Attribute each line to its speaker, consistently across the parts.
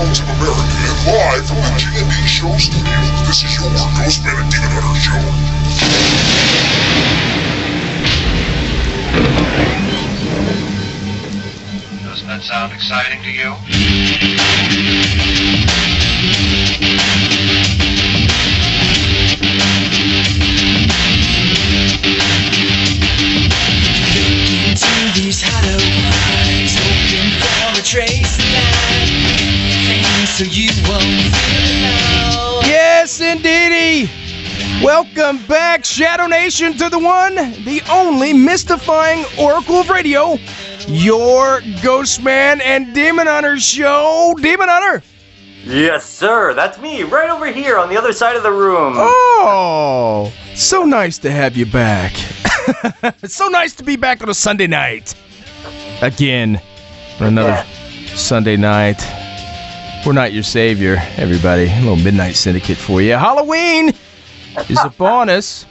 Speaker 1: bones of America, and live from the G&D Show studios, this is your Ghostman and Demon Hunter Show.
Speaker 2: Doesn't that sound exciting to you?
Speaker 3: Into these hollow eyes, hoping for a trace of light, things so you won't feel it now.
Speaker 4: Yes, indeedy. Welcome back, Shadow Nation, to the one, the only mystifying oracle of radio, your Ghostman and Demon Hunter show. Demon Hunter.
Speaker 5: Yes, sir. That's me, right over here on the other side of the room.
Speaker 4: Oh, so nice to have you back. It's so nice to be back on a Sunday night. Again, for another Sunday night. We're not your savior, everybody. A little Midnight Syndicate for you. Halloween is upon us.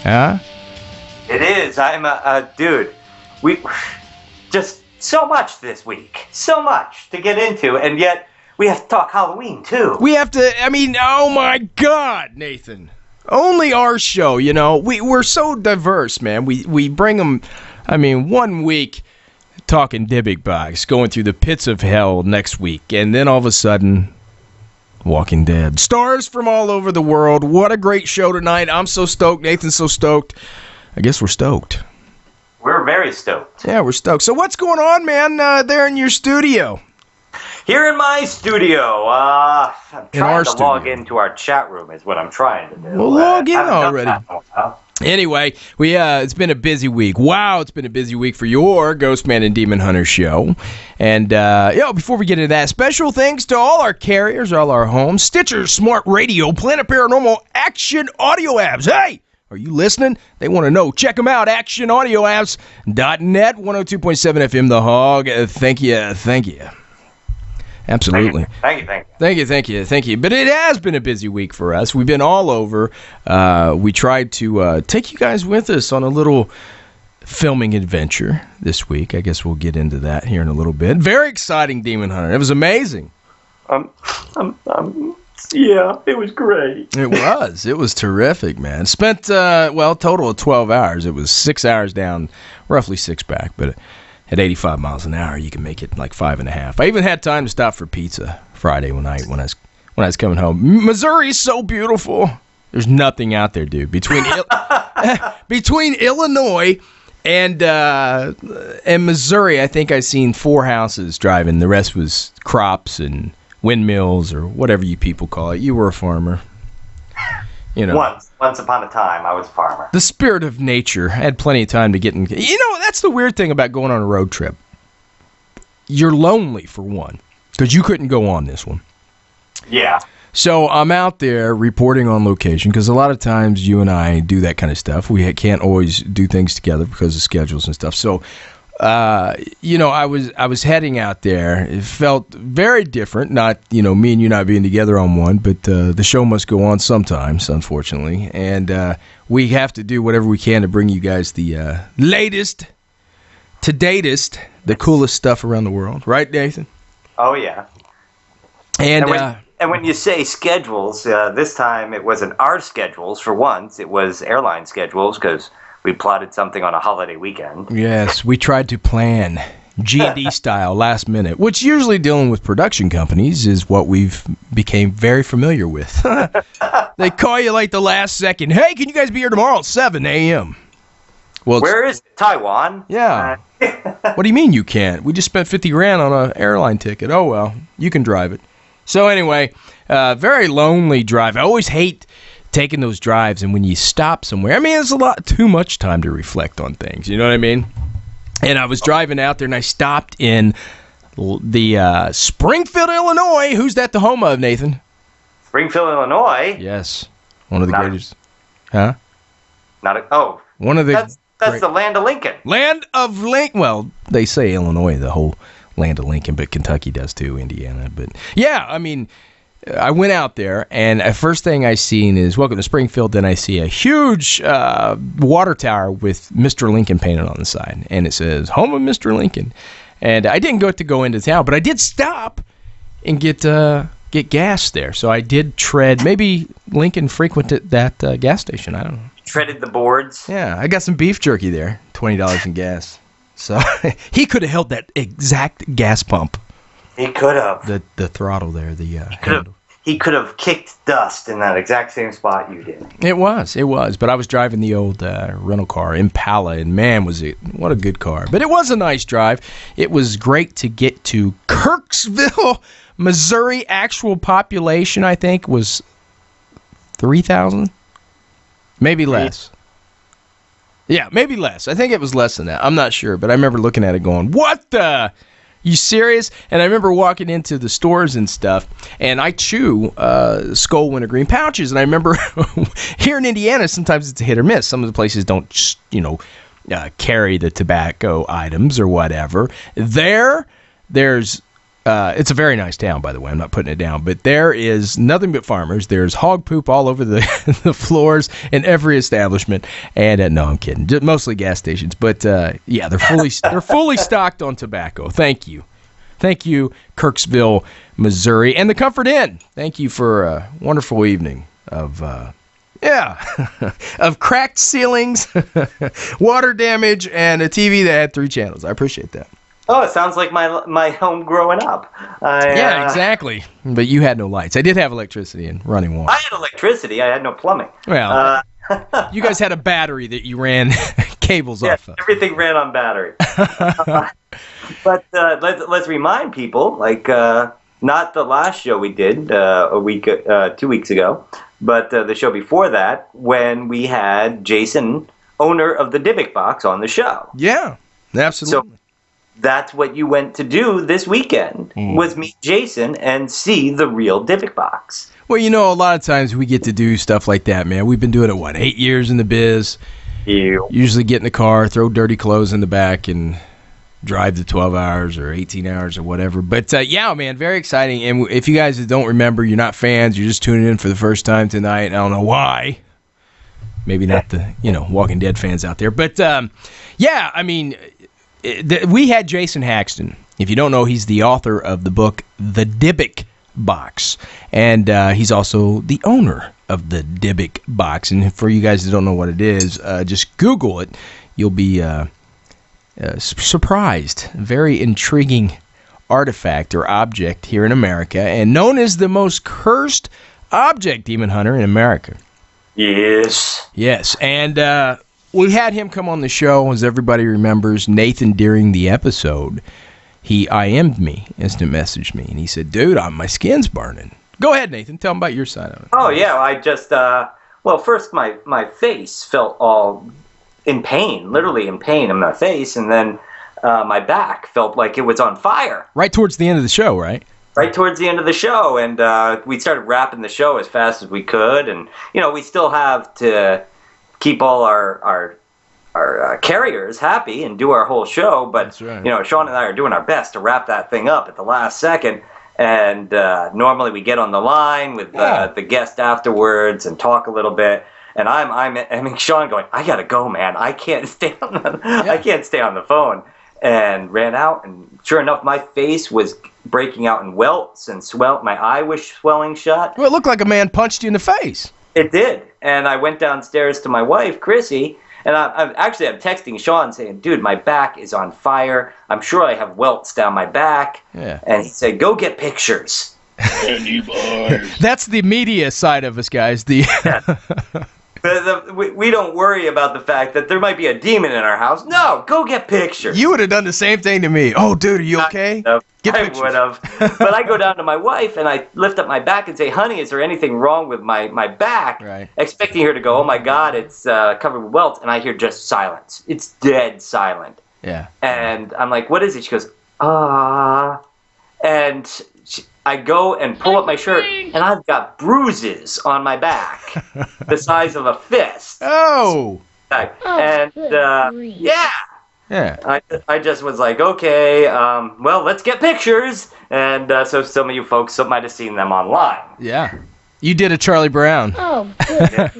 Speaker 4: Huh?
Speaker 5: It is. I'm dude. We just so much this week. So much to get into, and yet we have to talk Halloween, too.
Speaker 4: We have to, oh my God, Nathan. Only our show, you know. We're so diverse, man. We bring them, 1 week talking Dybbuk box, going through the pits of hell next week, and then all of a sudden, Walking Dead. Stars from all over the world. What a great show tonight. I'm so stoked. Nathan's so stoked. I guess we're stoked.
Speaker 5: We're very stoked.
Speaker 4: Yeah, we're stoked. So what's going on, man, there in your studio?
Speaker 5: Here in my studio, I'm trying to log
Speaker 4: studio.
Speaker 5: into our chat room is what I'm trying to do.
Speaker 4: Well, log in
Speaker 5: haven't done
Speaker 4: already.
Speaker 5: that in a while.
Speaker 4: Anyway, it's been a busy week. Wow, it's been a busy week for your Ghostman and Demon Hunter show. And, before we get into that, special thanks to all our carriers, all our homes, Stitcher, Smart Radio, Planet Paranormal, Action Audio Apps. Hey, are you listening? They want to know. Check them out, actionaudioapps.net, 102.7 FM, The Hog. Thank you. Absolutely.
Speaker 5: Thank you.
Speaker 4: But it has been a busy week for us. We've been all over. We tried to take you guys with us on a little filming adventure this week. I guess we'll get into that here in a little bit. Very exciting, Demon Hunter. It was amazing.
Speaker 5: Yeah, it was great.
Speaker 4: It was. It was terrific, man. Spent, total of 12 hours. It was 6 hours down, roughly 6 back, but at 85 miles an hour, you can make it like 5.5. I even had time to stop for pizza Friday night when I was coming home. Missouri's so beautiful. There's nothing out there, dude. Between Illinois and Missouri, I think I seen 4 houses driving. The rest was crops and windmills or whatever you people call it. You were a farmer. You know.
Speaker 5: Once upon a time, I was a farmer.
Speaker 4: The spirit of nature. I had plenty of time to get in. That's the weird thing about going on a road trip. You're lonely, for one, because you couldn't go on this one.
Speaker 5: Yeah.
Speaker 4: So I'm out there reporting on location, because a lot of times you and I do that kind of stuff. We can't always do things together because of schedules and stuff. So, I was heading out there. It felt very different. Not, me and you not being together on one, but the show must go on sometimes, unfortunately. And we have to do whatever we can to bring you guys the latest, to datest, the coolest stuff around the world. Right, Nathan?
Speaker 5: Oh, yeah.
Speaker 4: And
Speaker 5: when you say schedules, this time it wasn't our schedules for once. It was airline schedules, because we plotted something on a holiday weekend. Yes,
Speaker 4: we tried to plan G&D style last minute, which usually dealing with production companies is what we've became very familiar with. They call you like the last second. Hey, can you guys be here tomorrow at 7 a.m.? Well,
Speaker 5: where is it? Taiwan?
Speaker 4: Yeah. What do you mean you can't? We just spent $50,000 on an airline ticket. Oh, well, you can drive it. So anyway, very lonely drive. I always hate taking those drives, and when you stop somewhere, it's a lot too much time to reflect on things. You know what I mean? And I was driving out there, and I stopped in the Springfield, Illinois. Who's that the home of, Nathan?
Speaker 5: Springfield, Illinois?
Speaker 4: Yes. One of the greatest. Huh?
Speaker 5: One of the... That's the land of Lincoln.
Speaker 4: Land of Lincoln. Well, they say Illinois, the whole land of Lincoln, but Kentucky does too, Indiana. But yeah, I went out there, and the first thing I seen is welcome to Springfield. Then I see a huge water tower with Mr. Lincoln painted on the side, and it says home of Mr. Lincoln. And I didn't get to go into town, but I did stop and get gas there. So I did tread. Maybe Lincoln frequented that gas station. I don't know.
Speaker 5: Treaded the boards.
Speaker 4: Yeah, I got some beef jerky there. $20 in gas. So he could have held that exact gas pump.
Speaker 5: He could have.
Speaker 4: The throttle there. The handle.
Speaker 5: He could have kicked dust in that exact same spot you did.
Speaker 4: It was. But I was driving the old rental car, Impala, and man, was it, what a good car. But it was a nice drive. It was great to get to Kirksville, Missouri. Actual population, I think, was 3,000? Maybe less. Yeah, maybe less. I think it was less than that. I'm not sure, but I remember looking at it going, what the... You serious? And I remember walking into the stores and stuff, and I chew Skull Wintergreen pouches. And I remember here in Indiana, sometimes it's a hit or miss. Some of the places don't, carry the tobacco items or whatever. There's it's a very nice town, by the way. I'm not putting it down, but there is nothing but farmers. There's hog poop all over the floors in every establishment. And no, I'm kidding. Just mostly gas stations, but yeah, they're fully stocked on tobacco. Thank you, Kirksville, Missouri, and the Comfort Inn. Thank you for a wonderful evening of of cracked ceilings, water damage, and a TV that had 3 channels. I appreciate that.
Speaker 5: Oh, it sounds like my home growing up.
Speaker 4: Yeah, exactly. But you had no lights. I did have electricity and running water.
Speaker 5: I had electricity. I had no plumbing.
Speaker 4: Well, you guys had a battery that you ran cables off of.
Speaker 5: Everything ran on battery. But let's remind people, not the last show we did 2 weeks ago, but the show before that, when we had Jason, owner of the Dybbuk Box, on the show.
Speaker 4: Yeah, absolutely.
Speaker 5: So, that's what you went to do this weekend, was meet Jason and see the real Dybbuk Box.
Speaker 4: Well, a lot of times we get to do stuff like that, man. We've been doing it, 8 years in the biz?
Speaker 5: Yeah.
Speaker 4: Usually get in the car, throw dirty clothes in the back, and drive the 12 hours or 18 hours or whatever. But, yeah, man, very exciting. And if you guys don't remember, you're not fans, you're just tuning in for the first time tonight. I don't know why. Maybe not the, Walking Dead fans out there. But, yeah, I mean... We had Jason Haxton. If you don't know, he's the author of the book The Dybbuk Box, and he's also the owner of the Dybbuk Box. And for you guys that don't know what it is, just Google it. You'll be surprised. Very intriguing artifact or object here in America, and known as the most cursed object, Demon Hunter, in America. Yes, and we had him come on the show, as everybody remembers. Nathan, during the episode, he IM'd me, instant messaged me, and he said, dude, my skin's burning. Go ahead, Nathan. Tell him about your side of it.
Speaker 5: Oh, yeah. I just, first my face felt all in pain, literally in pain in my face, and then my back felt like it was on fire.
Speaker 4: Right towards the end of the show, right?
Speaker 5: Right towards the end of the show, and we started wrapping the show as fast as we could, and, we still have to keep all our carriers happy and do our whole show, but
Speaker 4: that's right.
Speaker 5: Sean and I are doing our best to wrap that thing up at the last second, and normally we get on the line with the guest afterwards and talk a little bit, and I'm Sean going, I gotta go, man, I can't stay on the phone, and ran out, and sure enough, my face was breaking out in welts and my eye was swelling shut.
Speaker 4: Well, it looked like a man punched you in the face.
Speaker 5: It did, and I went downstairs to my wife, Chrissy, and I'm texting Sean saying, dude, my back is on fire. I'm sure I have welts down my back.
Speaker 4: Yeah.
Speaker 5: And he said, go get pictures.
Speaker 4: That's the media side of us, guys.
Speaker 5: We don't worry about the fact that there might be a demon in our house. No, go get pictures.
Speaker 4: You would have done the same thing to me. Oh, dude, are you okay? Get pictures.
Speaker 5: I would have. But I go down to my wife and I lift up my back and say, honey, is there anything wrong with my back?
Speaker 4: Right. Expecting
Speaker 5: her to go, oh my God, it's covered with welts. And I hear just silence. It's dead silent.
Speaker 4: Yeah.
Speaker 5: And I'm like, what is it? She goes, and I go and pull up my shirt, and I've got bruises on my back, the size of a fist.
Speaker 4: Oh!
Speaker 5: And, yeah. I just was like, okay, well, let's get pictures. And so some of you folks might have seen them online.
Speaker 4: Yeah. You did a Charlie Brown.
Speaker 6: Oh, good.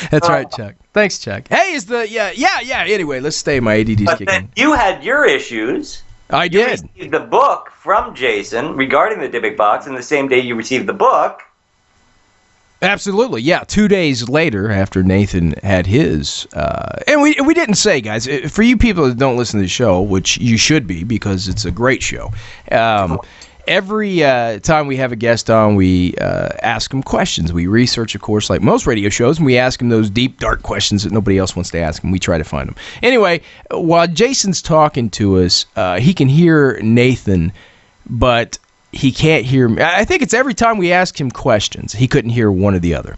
Speaker 4: That's right, Chuck. Thanks, Chuck. Hey, anyway, let's stay. My ADD's kicking.
Speaker 5: You had your issues.
Speaker 4: I
Speaker 5: You
Speaker 4: did.
Speaker 5: received the book from Jason regarding the Dybbuk box, and the same day you received the book.
Speaker 4: Absolutely, yeah. 2 days later, after Nathan had his, and we didn't say, guys, for you people that don't listen to the show, which you should be because it's a great show. Every time we have a guest on, we ask them questions. We research, of course, like most radio shows, and we ask them those deep, dark questions that nobody else wants to ask them. We try to find them. Anyway, while Jason's talking to us, he can hear Nathan, but he can't hear me. I think it's every time we ask him questions, he couldn't hear one or the other.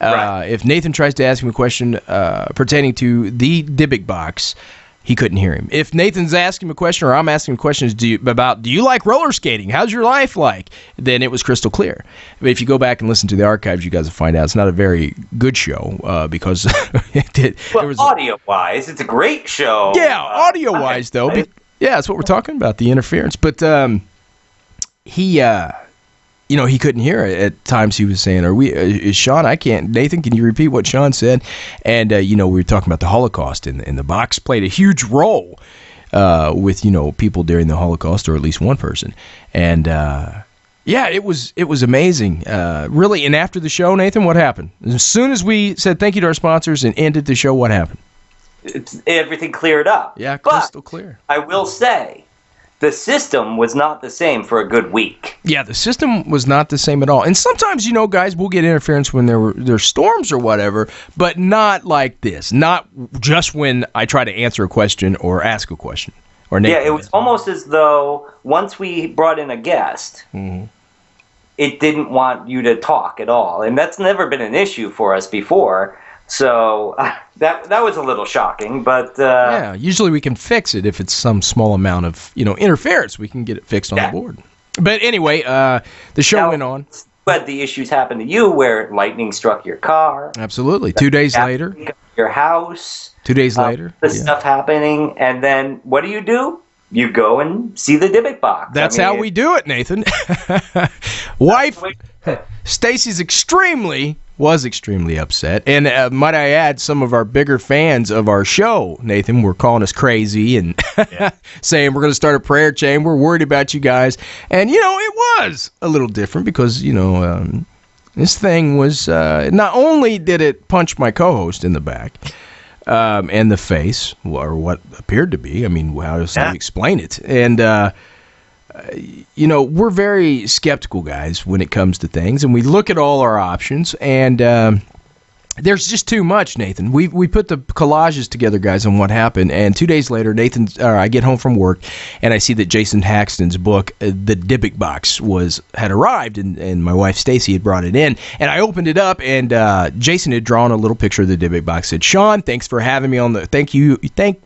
Speaker 5: Right.
Speaker 4: If Nathan tries to ask him a question pertaining to the Dybbuk box, he couldn't hear him. If Nathan's asking him a question or I'm asking him questions do you like roller skating? How's your life like? Then it was crystal clear. But if you go back and listen to the archives, you guys will find out it's not a very good show because
Speaker 5: audio-wise, it's a great show.
Speaker 4: Yeah, audio-wise, though. Yeah, that's what we're talking about, the interference. But he couldn't hear it at times. He was saying, is Sean, Nathan, can you repeat what Sean said? And, we were talking about the Holocaust, and the box played a huge role with, people during the Holocaust, or at least one person. And, it was amazing, really. And after the show, Nathan, what happened? As soon as we said thank you to our sponsors and ended the show, what happened?
Speaker 5: Everything cleared up.
Speaker 4: Yeah, crystal clear.
Speaker 5: I will say, the system was not the same for a good week.
Speaker 4: Yeah, the system was not the same at all. And sometimes, guys, we'll get interference when there's storms or whatever, but not like this. Not just when I try to answer a question or ask a question.
Speaker 5: Yeah, it was almost as though once we brought in a guest, it didn't want you to talk at all. And that's never been an issue for us before. So that was a little shocking, but
Speaker 4: yeah, usually we can fix it if it's some small amount of interference. We can get it fixed on the board. But anyway, the show went on.
Speaker 5: But the issues happened to you where lightning struck your car.
Speaker 4: Absolutely. 2 days later,
Speaker 5: your house.
Speaker 4: 2 days later,
Speaker 5: stuff happening, and then what do? You go and see the Dybbuk box.
Speaker 4: That's how we do it, Nathan. Wife Stacy's was extremely upset. And might I add, some of our bigger fans of our show, Nathan, were calling us crazy and saying we're going to start a prayer chain. We're worried about you guys. And, it was a little different because, this thing was, not only did it punch my co-host in the back and the face, or what appeared to be, how else do you explain it? And, we're very skeptical, guys, when it comes to things, and we look at all our options, and there's just too much, Nathan. We put the collages together, guys, on what happened, and 2 days later, I get home from work, and I see that Jason Haxton's book, The Dybbuk Box, had arrived, and my wife Stacy had brought it in, and I opened it up, and Jason had drawn a little picture of the Dybbuk Box. Said, "Sean, thanks for having me on thank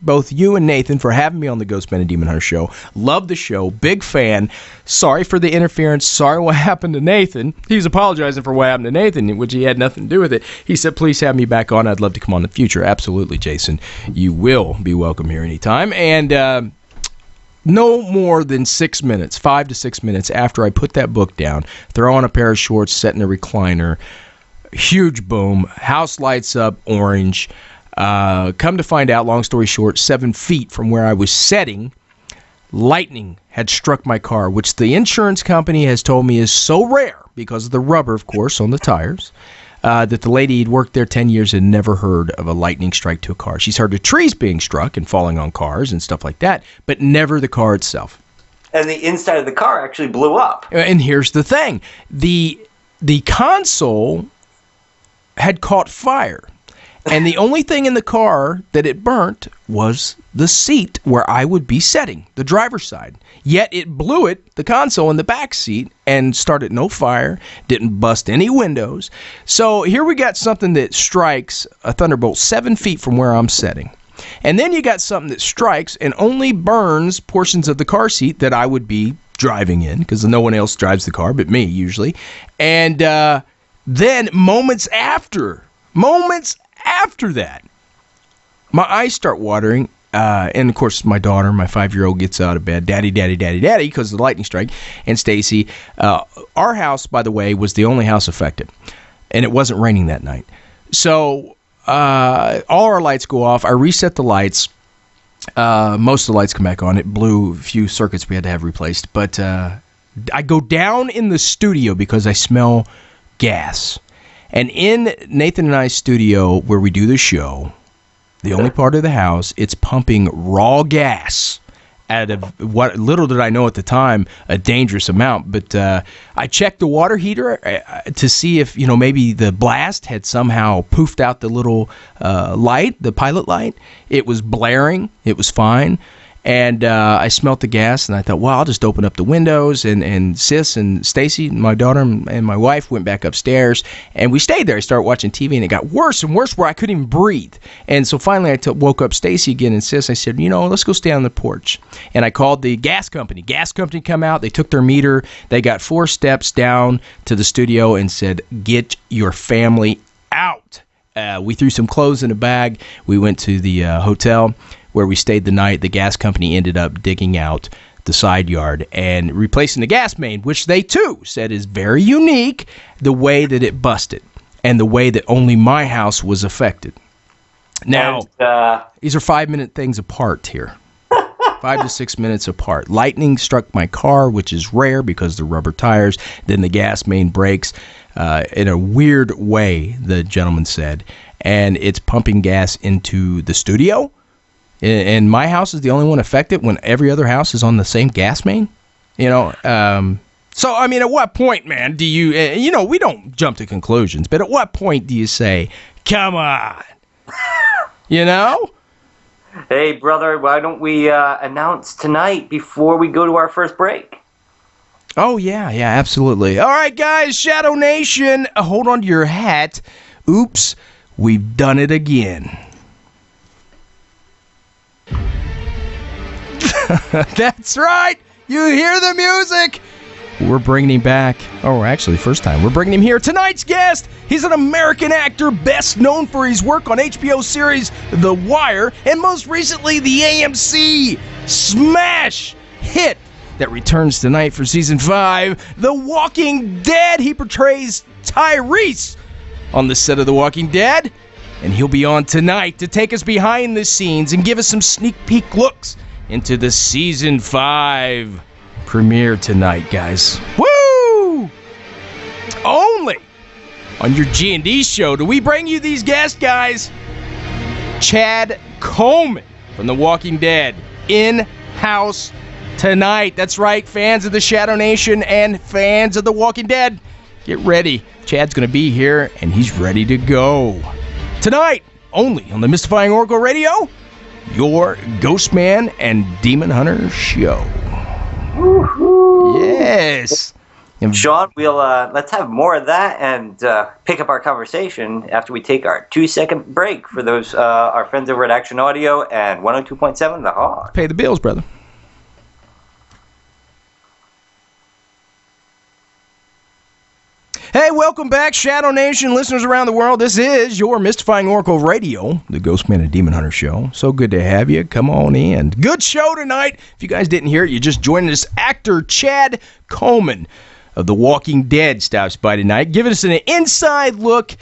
Speaker 4: both you and Nathan for having me on the Ghostman and Demon Hunter show. Love the show, big fan. Sorry for the interference. Sorry what happened to Nathan." He was apologizing for what happened to Nathan, which he had nothing to do with it. He said, "Please have me back on. I'd love to come on in the future." Absolutely, Jason. You will be welcome here anytime. And no more than 6 minutes, 5 to 6 minutes after I put that book down, throw on a pair of shorts, set in a recliner, huge boom, house lights up orange. Come to find out, long story short, 7 feet from where I was sitting, lightning had struck my car, which the insurance company has told me is so rare because of the rubber, of course, on the tires, that the lady who'd worked there 10 years had never heard of a lightning strike to a car. She's heard of trees being struck and falling on cars and stuff like that, but never the car itself.
Speaker 5: And the inside of the car actually blew up.
Speaker 4: And here's the thing. The console had caught fire. And the only thing in the car that it burnt was the seat where I would be sitting, the driver's side. Yet it blew the console in the back seat, and started no fire, didn't bust any windows. So here we got something that strikes a thunderbolt 7 feet from where I'm sitting. And then you got something that strikes and only burns portions of the car seat that I would be driving in, because no one else drives the car but me usually. And then moments after that, my eyes start watering, and of course my daughter, my 5-year-old, gets out of bed, daddy, because of the lightning strike, and Stacy. Our house, by the way, was the only house affected, and it wasn't raining that night. So all our lights go off. I reset the lights, Most of the lights come back on. It blew a few circuits we had to have replaced. But I go down in the studio because I smell gas. And in Nathan and I's studio where we do the show, the only part of the house, it's pumping raw gas out of what little did I know at the time, a dangerous amount. But I checked the water heater to see if, maybe the blast had somehow poofed out the little light, the pilot light. It was blaring. It was fine. And I smelt the gas, and I thought, well, I'll just open up the windows. And Sis and Stacy, my daughter, and my wife went back upstairs, and we stayed there. I started watching TV, and it got worse and worse where I couldn't even breathe. And so finally I woke up Stacy again and Sis. I said, let's go stay on the porch. And I called the gas company. Gas company come out. They took their meter. They got 4 steps down to the studio and said, get your family out. We threw some clothes in a bag. We went to the hotel where we stayed the night. The gas company ended up digging out the side yard and replacing the gas main, which they too said is very unique, the way that it busted and the way that only my house was affected. Now, these are 5-minute things apart here. 5 to 6 minutes apart. Lightning struck my car, which is rare because the rubber tires. Then the gas main breaks in a weird way, the gentleman said. And it's pumping gas into the studio. And my house is the only one affected when every other house is on the same gas main. So, I mean, at what point, man, do you, we don't jump to conclusions, but at what point do you say, come on,
Speaker 5: Hey, brother, why don't we announce tonight before we go to our first break?
Speaker 4: Oh, yeah, absolutely. All right, guys, Shadow Nation, hold on to your hat. Oops, we've done it again. That's right. You hear the music. We're bringing him back. Oh, actually, first time. We're bringing him here. Tonight's guest, he's an American actor best known for his work on HBO series The Wire and most recently the AMC smash hit that returns tonight for season 5, The Walking Dead. He portrays Tyrese on the set of The Walking Dead, and he'll be on tonight to take us behind the scenes and give us some sneak peek looks into the season 5 premiere tonight, guys. Woo! Only on your G&D show do we bring you these guests, guys. Chad Coleman from The Walking Dead in-house tonight. That's right, fans of the Shadow Nation and fans of The Walking Dead. Get ready. Chad's going to be here, and he's ready to go. Tonight, only on the Mystifying Oracle Radio, your Ghostman and Demon Hunter show. Woo-hoo. Yes.
Speaker 5: Sean, we'll let's have more of that and pick up our conversation after we take our 2-second break for those our friends over at Action Audio and 102.7 The Hog.
Speaker 4: Pay the bills, brother. Hey, welcome back, Shadow Nation listeners around the world. This is your Mystifying Oracle Radio, the Ghostman and Demon Hunter show. So good to have you. Come on in. Good show tonight. If you guys didn't hear it, you just joined us. Actor Chad Coleman of The Walking Dead stops by tonight, giving us an inside look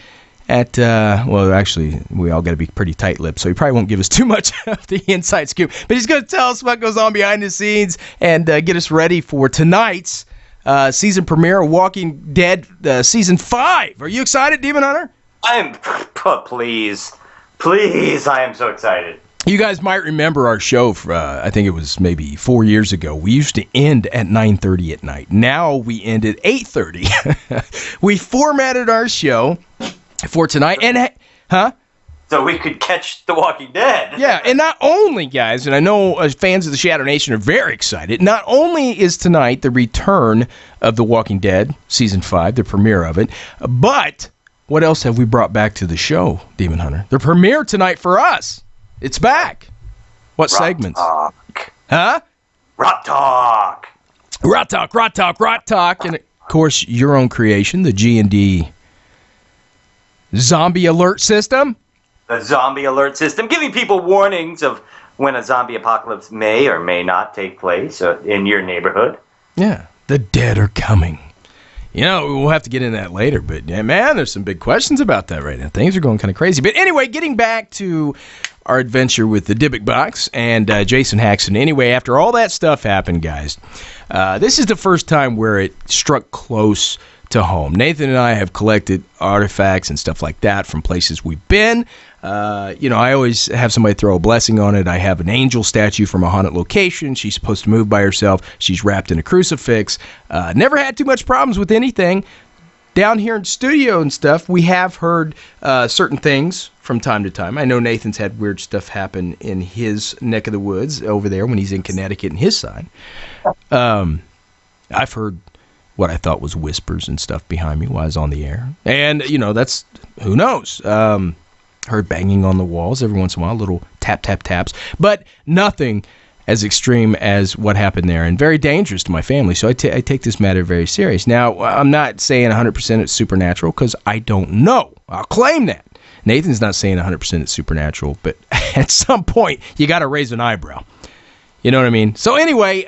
Speaker 4: at, well, actually, we all got to be pretty tight-lipped, so he probably won't give us too much of the inside scoop. But he's going to tell us what goes on behind the scenes and get us ready for tonight's season premiere of Walking Dead season 5. Are you excited, Demon Hunter?
Speaker 5: Please, I am so excited.
Speaker 4: You guys might remember our show, I think it was maybe 4 years ago. We used to end at 9:30 at night. Now we end at 8:30. We formatted our show for tonight. And,
Speaker 5: So we could catch The Walking Dead.
Speaker 4: Yeah, and not only, guys, and I know fans of the Shadow Nation are very excited, not only is tonight the return of The Walking Dead, Season 5, the premiere of it, but what else have we brought back to the show, Demon Hunter? The premiere tonight for us. It's back. What segments?
Speaker 5: Talk.
Speaker 4: Huh?
Speaker 5: Rot Talk.
Speaker 4: Rot Talk, Rot Talk, Rot Talk, and, of course, your own creation, the G&D Zombie Alert System.
Speaker 5: The zombie alert system, giving people warnings of when a zombie apocalypse may or may not take place in your neighborhood.
Speaker 4: Yeah, the dead are coming. We'll have to get into that later, but yeah, man, there's some big questions about that right now. Things are going kind of crazy. But anyway, getting back to our adventure with the Dybbuk box and Jason Haxton. Anyway, after all that stuff happened, guys, this is the first time where it struck close to home. Nathan and I have collected artifacts and stuff like that from places we've been. I always have somebody throw a blessing on it. I have an angel statue from a haunted location. She's supposed to move by herself. She's wrapped in a crucifix. Never had too much problems with anything. Down here in studio and stuff, we have heard certain things from time to time. I know Nathan's had weird stuff happen in his neck of the woods over there when he's in Connecticut and his side. I've heard what I thought was whispers and stuff behind me while I was on the air. And, that's, who knows? Heard banging on the walls every once in a while, little tap, tap, taps. But nothing as extreme as what happened there, and very dangerous to my family. So I take this matter very serious. Now, I'm not saying 100% it's supernatural, because I don't know. I'll claim that. Nathan's not saying 100% it's supernatural, but at some point, you got to raise an eyebrow. You know what I mean? So anyway,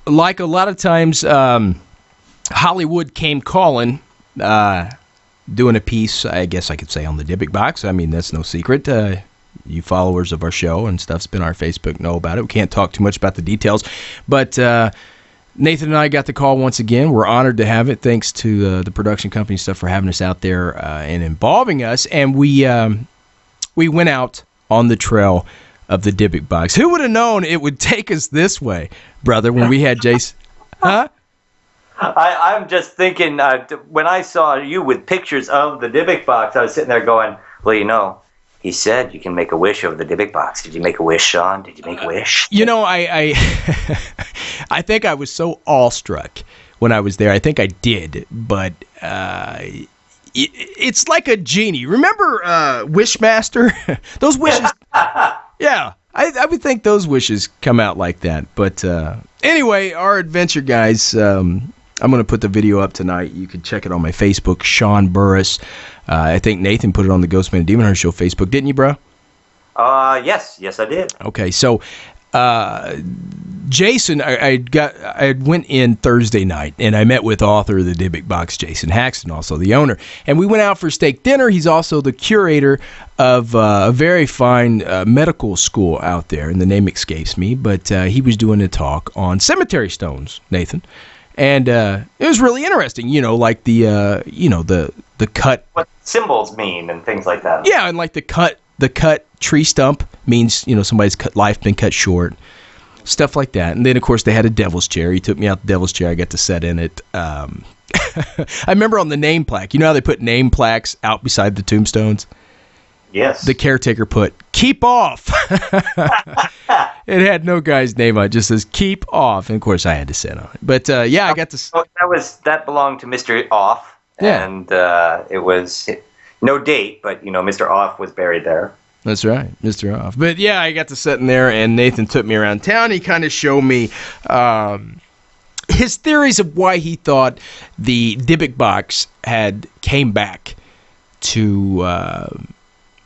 Speaker 4: like a lot of times, Hollywood came calling, doing a piece, I guess I could say, on the Dybbuk box. I mean, that's no secret. You followers of our show and stuff's been our Facebook know about it. We can't talk too much about the details, but Nathan and I got the call once again. We're honored to have it. Thanks to the production company stuff for having us out there and involving us. And we went out on the trail of the Dybbuk box. Who would have known it would take us this way, brother, when we had Jason? Huh?
Speaker 5: I'm just thinking, when I saw you with pictures of the Dybbuk box, I was sitting there going, well, he said you can make a wish over the Dybbuk box. Did you make a wish, Sean? Did you make a wish?
Speaker 4: I I think I was so awestruck when I was there. I think I did, but it's like a genie. Remember Wishmaster? Those wishes... Yeah, I would think those wishes come out like that. But anyway, our adventure, guys, I'm going to put the video up tonight. You can check it on my Facebook, Sean Burris. I think Nathan put it on the GhostMan&Demon Hunter Show Facebook. Didn't you, bro?
Speaker 5: Yes, I did.
Speaker 4: Okay, so Jason, I went in Thursday night, and I met with author of the Dybbuk box, Jason Haxton, also the owner. And we went out for steak dinner. He's also the curator of a very fine medical school out there, and the name escapes me. But he was doing a talk on cemetery stones, Nathan. And it was really interesting, like the cut.
Speaker 5: What symbols mean and things like that.
Speaker 4: Yeah, and like the cut tree stump means, somebody's life been cut short. Stuff like that. And then, of course, they had a devil's chair. He took me out the devil's chair. I got to sit in it. I remember on the name plaque. You know how they put name plaques out beside the tombstones?
Speaker 5: Yes.
Speaker 4: The caretaker put, "Keep off." It had no guy's name on it. It just says, "Keep off." And, of course, I had to sit on it. But, yeah, I got to...
Speaker 5: That belonged to Mr. Off.
Speaker 4: Yeah.
Speaker 5: And it was no date, but, Mr. Off was buried there.
Speaker 4: That's right, Mr. Off. But, yeah, I got to sit in there, and Nathan took me around town. He kind of showed me his theories of why he thought the Dybbuk box came back to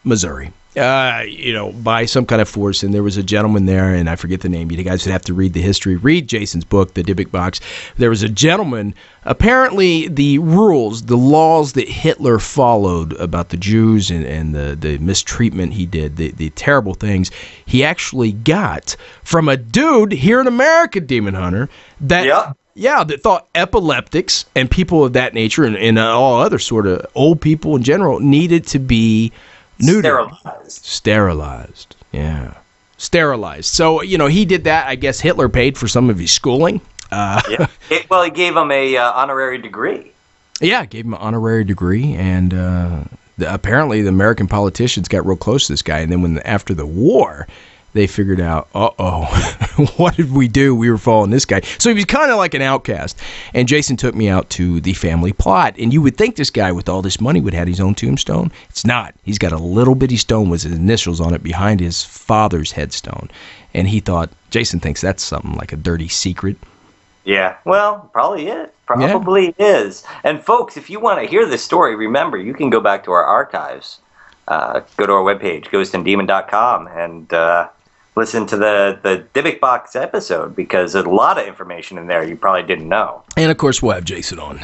Speaker 4: Missouri, by some kind of force. And there was a gentleman there, and I forget the name. You guys would have to read the history. Read Jason's book, The Dybbuk Box. There was a gentleman, apparently the laws that Hitler followed about the Jews and the mistreatment he did, the terrible things, he actually got from a dude here in America, Demon Hunter, that... Yeah, that thought epileptics and people of that nature and all other sort of old people in general needed to be neutered. Sterilized. Yeah. Sterilized. So, he did that. I guess Hitler paid for some of his schooling.
Speaker 5: Yeah. He gave him a honorary degree.
Speaker 4: Yeah, gave him an honorary degree. And apparently the American politicians got real close to this guy. And then after the war, they figured out, what did we do? We were following this guy. So he was kind of like an outcast. And Jason took me out to the family plot. And you would think this guy with all this money would have his own tombstone. It's not. He's got a little bitty stone with his initials on it behind his father's headstone. And he thought, Jason thinks that's something like a dirty secret.
Speaker 5: Yeah, well, probably it. Probably is. And folks, if you want to hear this story, remember, you can go back to our archives. Go to our webpage, GhostMan&Demon.com, and listen to the Dybbuk Box episode, because there's a lot of information in there you probably didn't know.
Speaker 4: And of course, we'll have Jason on.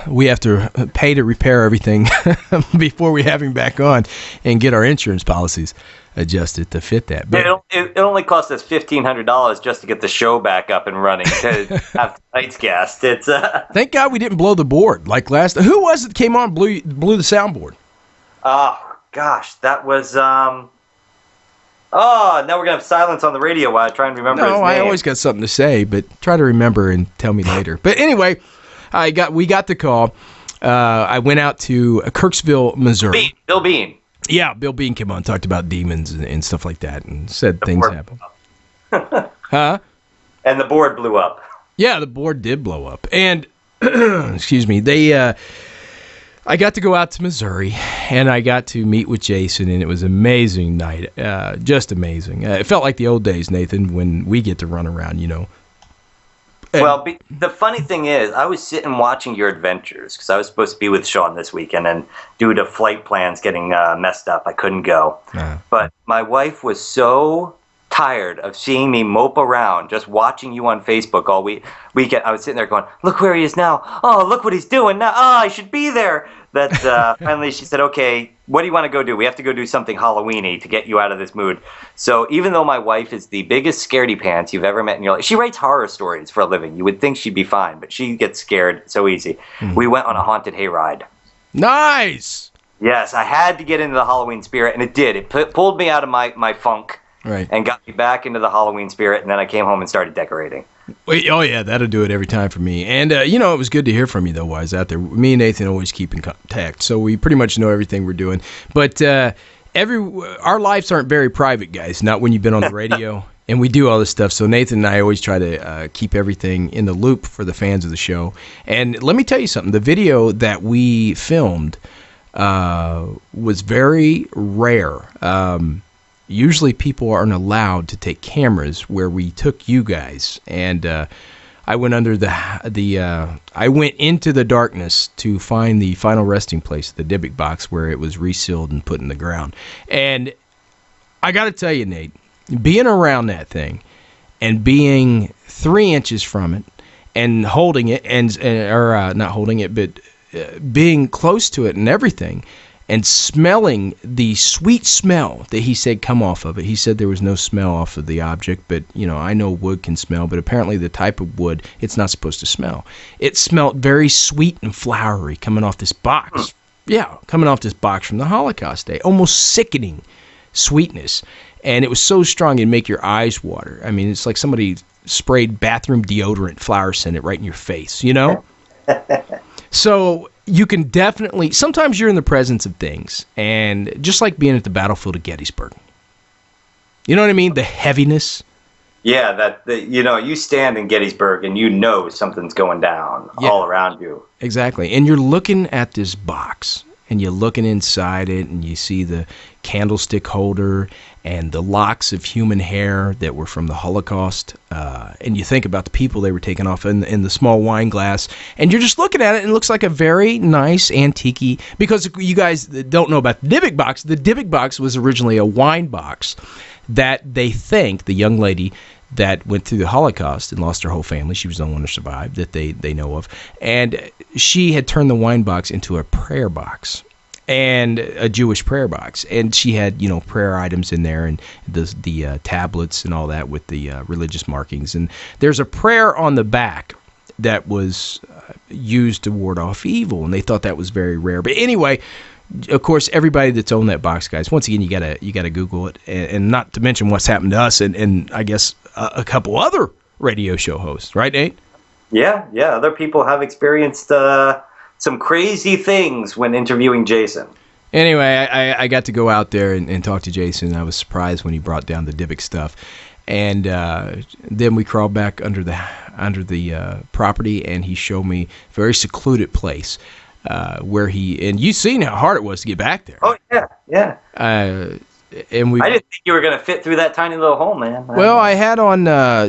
Speaker 4: We have to pay to repair everything before we have him back on and get our insurance policies adjusted to fit that. But
Speaker 5: It only cost us $1,500 just to get the show back up and running to have tonight's guest. It's
Speaker 4: thank God we didn't blow the board like last. Who was it that came on and blew the soundboard?
Speaker 5: Oh gosh, that was now we're gonna have silence on the radio while I try and remember his name.
Speaker 4: I always got something to say, but try to remember and tell me later. But anyway, we got the call. I went out to Kirksville, Missouri.
Speaker 5: Bill Bean.
Speaker 4: Yeah, Bill Bean came on, talked about demons and stuff like that, and said things happen. Huh?
Speaker 5: And the board blew up.
Speaker 4: Yeah, the board did blow up. And, excuse me, I got to go out to Missouri, and I got to meet with Jason, and it was an amazing night. Just amazing. It felt like the old days, Nathan, when we get to run around,
Speaker 5: Well, the funny thing is, I was sitting watching your adventures because I was supposed to be with Sean this weekend, and due to flight plans getting messed up, I couldn't go. But my wife was so tired of seeing me mope around, just watching you on Facebook all weekend. I was sitting there going, "Look where he is now! Oh, look what he's doing now! Oh, I should be there!" That finally she said, "Okay, what do you want to go do? We have to go do something Halloween-y to get you out of this mood." So even though my wife is the biggest scaredy pants you've ever met in your life, she writes horror stories for a living. You would think she'd be fine, but she gets scared so easy. We went on a haunted hayride.
Speaker 4: Nice!
Speaker 5: Yes, I had to get into the Halloween spirit, and it did. It pulled me out of my funk.
Speaker 4: Right.
Speaker 5: And got me back into the Halloween spirit, and then I came home and started decorating.
Speaker 4: Wait, oh, yeah, that'll do it every time for me. And, it was good to hear from you, though, while I was out there. Me and Nathan always keep in contact, so we pretty much know everything we're doing. But our lives aren't very private, guys, not when you've been on the radio. And we do all this stuff, so Nathan and I always try to keep everything in the loop for the fans of the show. And let me tell you something. The video that we filmed was very rare. Usually people aren't allowed to take cameras where we took you guys, and I went under I went into the darkness to find the final resting place, the Dybbuk box, where it was resealed and put in the ground. And I got to tell you, Nate, being around that thing and being 3 inches from it and holding it, or not holding it, but being close to it and everything, and smelling the sweet smell that he said come off of it. He said there was no smell off of the object, but, I know wood can smell, but apparently the type of wood, it's not supposed to smell. It smelled very sweet and flowery coming off this box. Yeah, coming off this box from the Holocaust day. Almost sickening sweetness. And it was so strong it'd make your eyes water. I mean, it's like somebody sprayed bathroom deodorant flower scented right in your face, So you can definitely, sometimes you're in the presence of things, and just like being at the battlefield of Gettysburg. You know what I mean? The heaviness.
Speaker 5: Yeah, you stand in Gettysburg and something's going down all around you.
Speaker 4: Exactly. And you're looking at this box, and you're looking inside it, and you see the candlestick holder and the locks of human hair that were from the Holocaust. And you think about the people they were taking off in the small wine glass, and you're just looking at it, and it looks like a very nice antique. Because you guys don't know about the Dybbuk box. The Dybbuk box was originally a wine box that they think the young lady that went through the Holocaust and lost her whole family, she was the only one to survive that they know of, and she had turned the wine box into a prayer box. And a Jewish prayer box, and she had prayer items in there, and the tablets and all that with the religious markings. And there's a prayer on the back that was used to ward off evil, and they thought that was very rare. But anyway, of course, everybody that's owned that box, guys, once again, you gotta Google it, and not to mention what's happened to us, and I guess a couple other radio show hosts, right, Nate?
Speaker 5: Yeah, other people have experienced some crazy things when interviewing Jason.
Speaker 4: Anyway, I got to go out there and talk to Jason. I was surprised when he brought down the Dybbuk stuff. And then we crawled back under the property, and he showed me a very secluded place where and you've seen how hard it was to get back there.
Speaker 5: Oh, yeah.
Speaker 4: And
Speaker 5: I didn't think you were going to fit through that tiny little hole, man.
Speaker 4: Well, I had on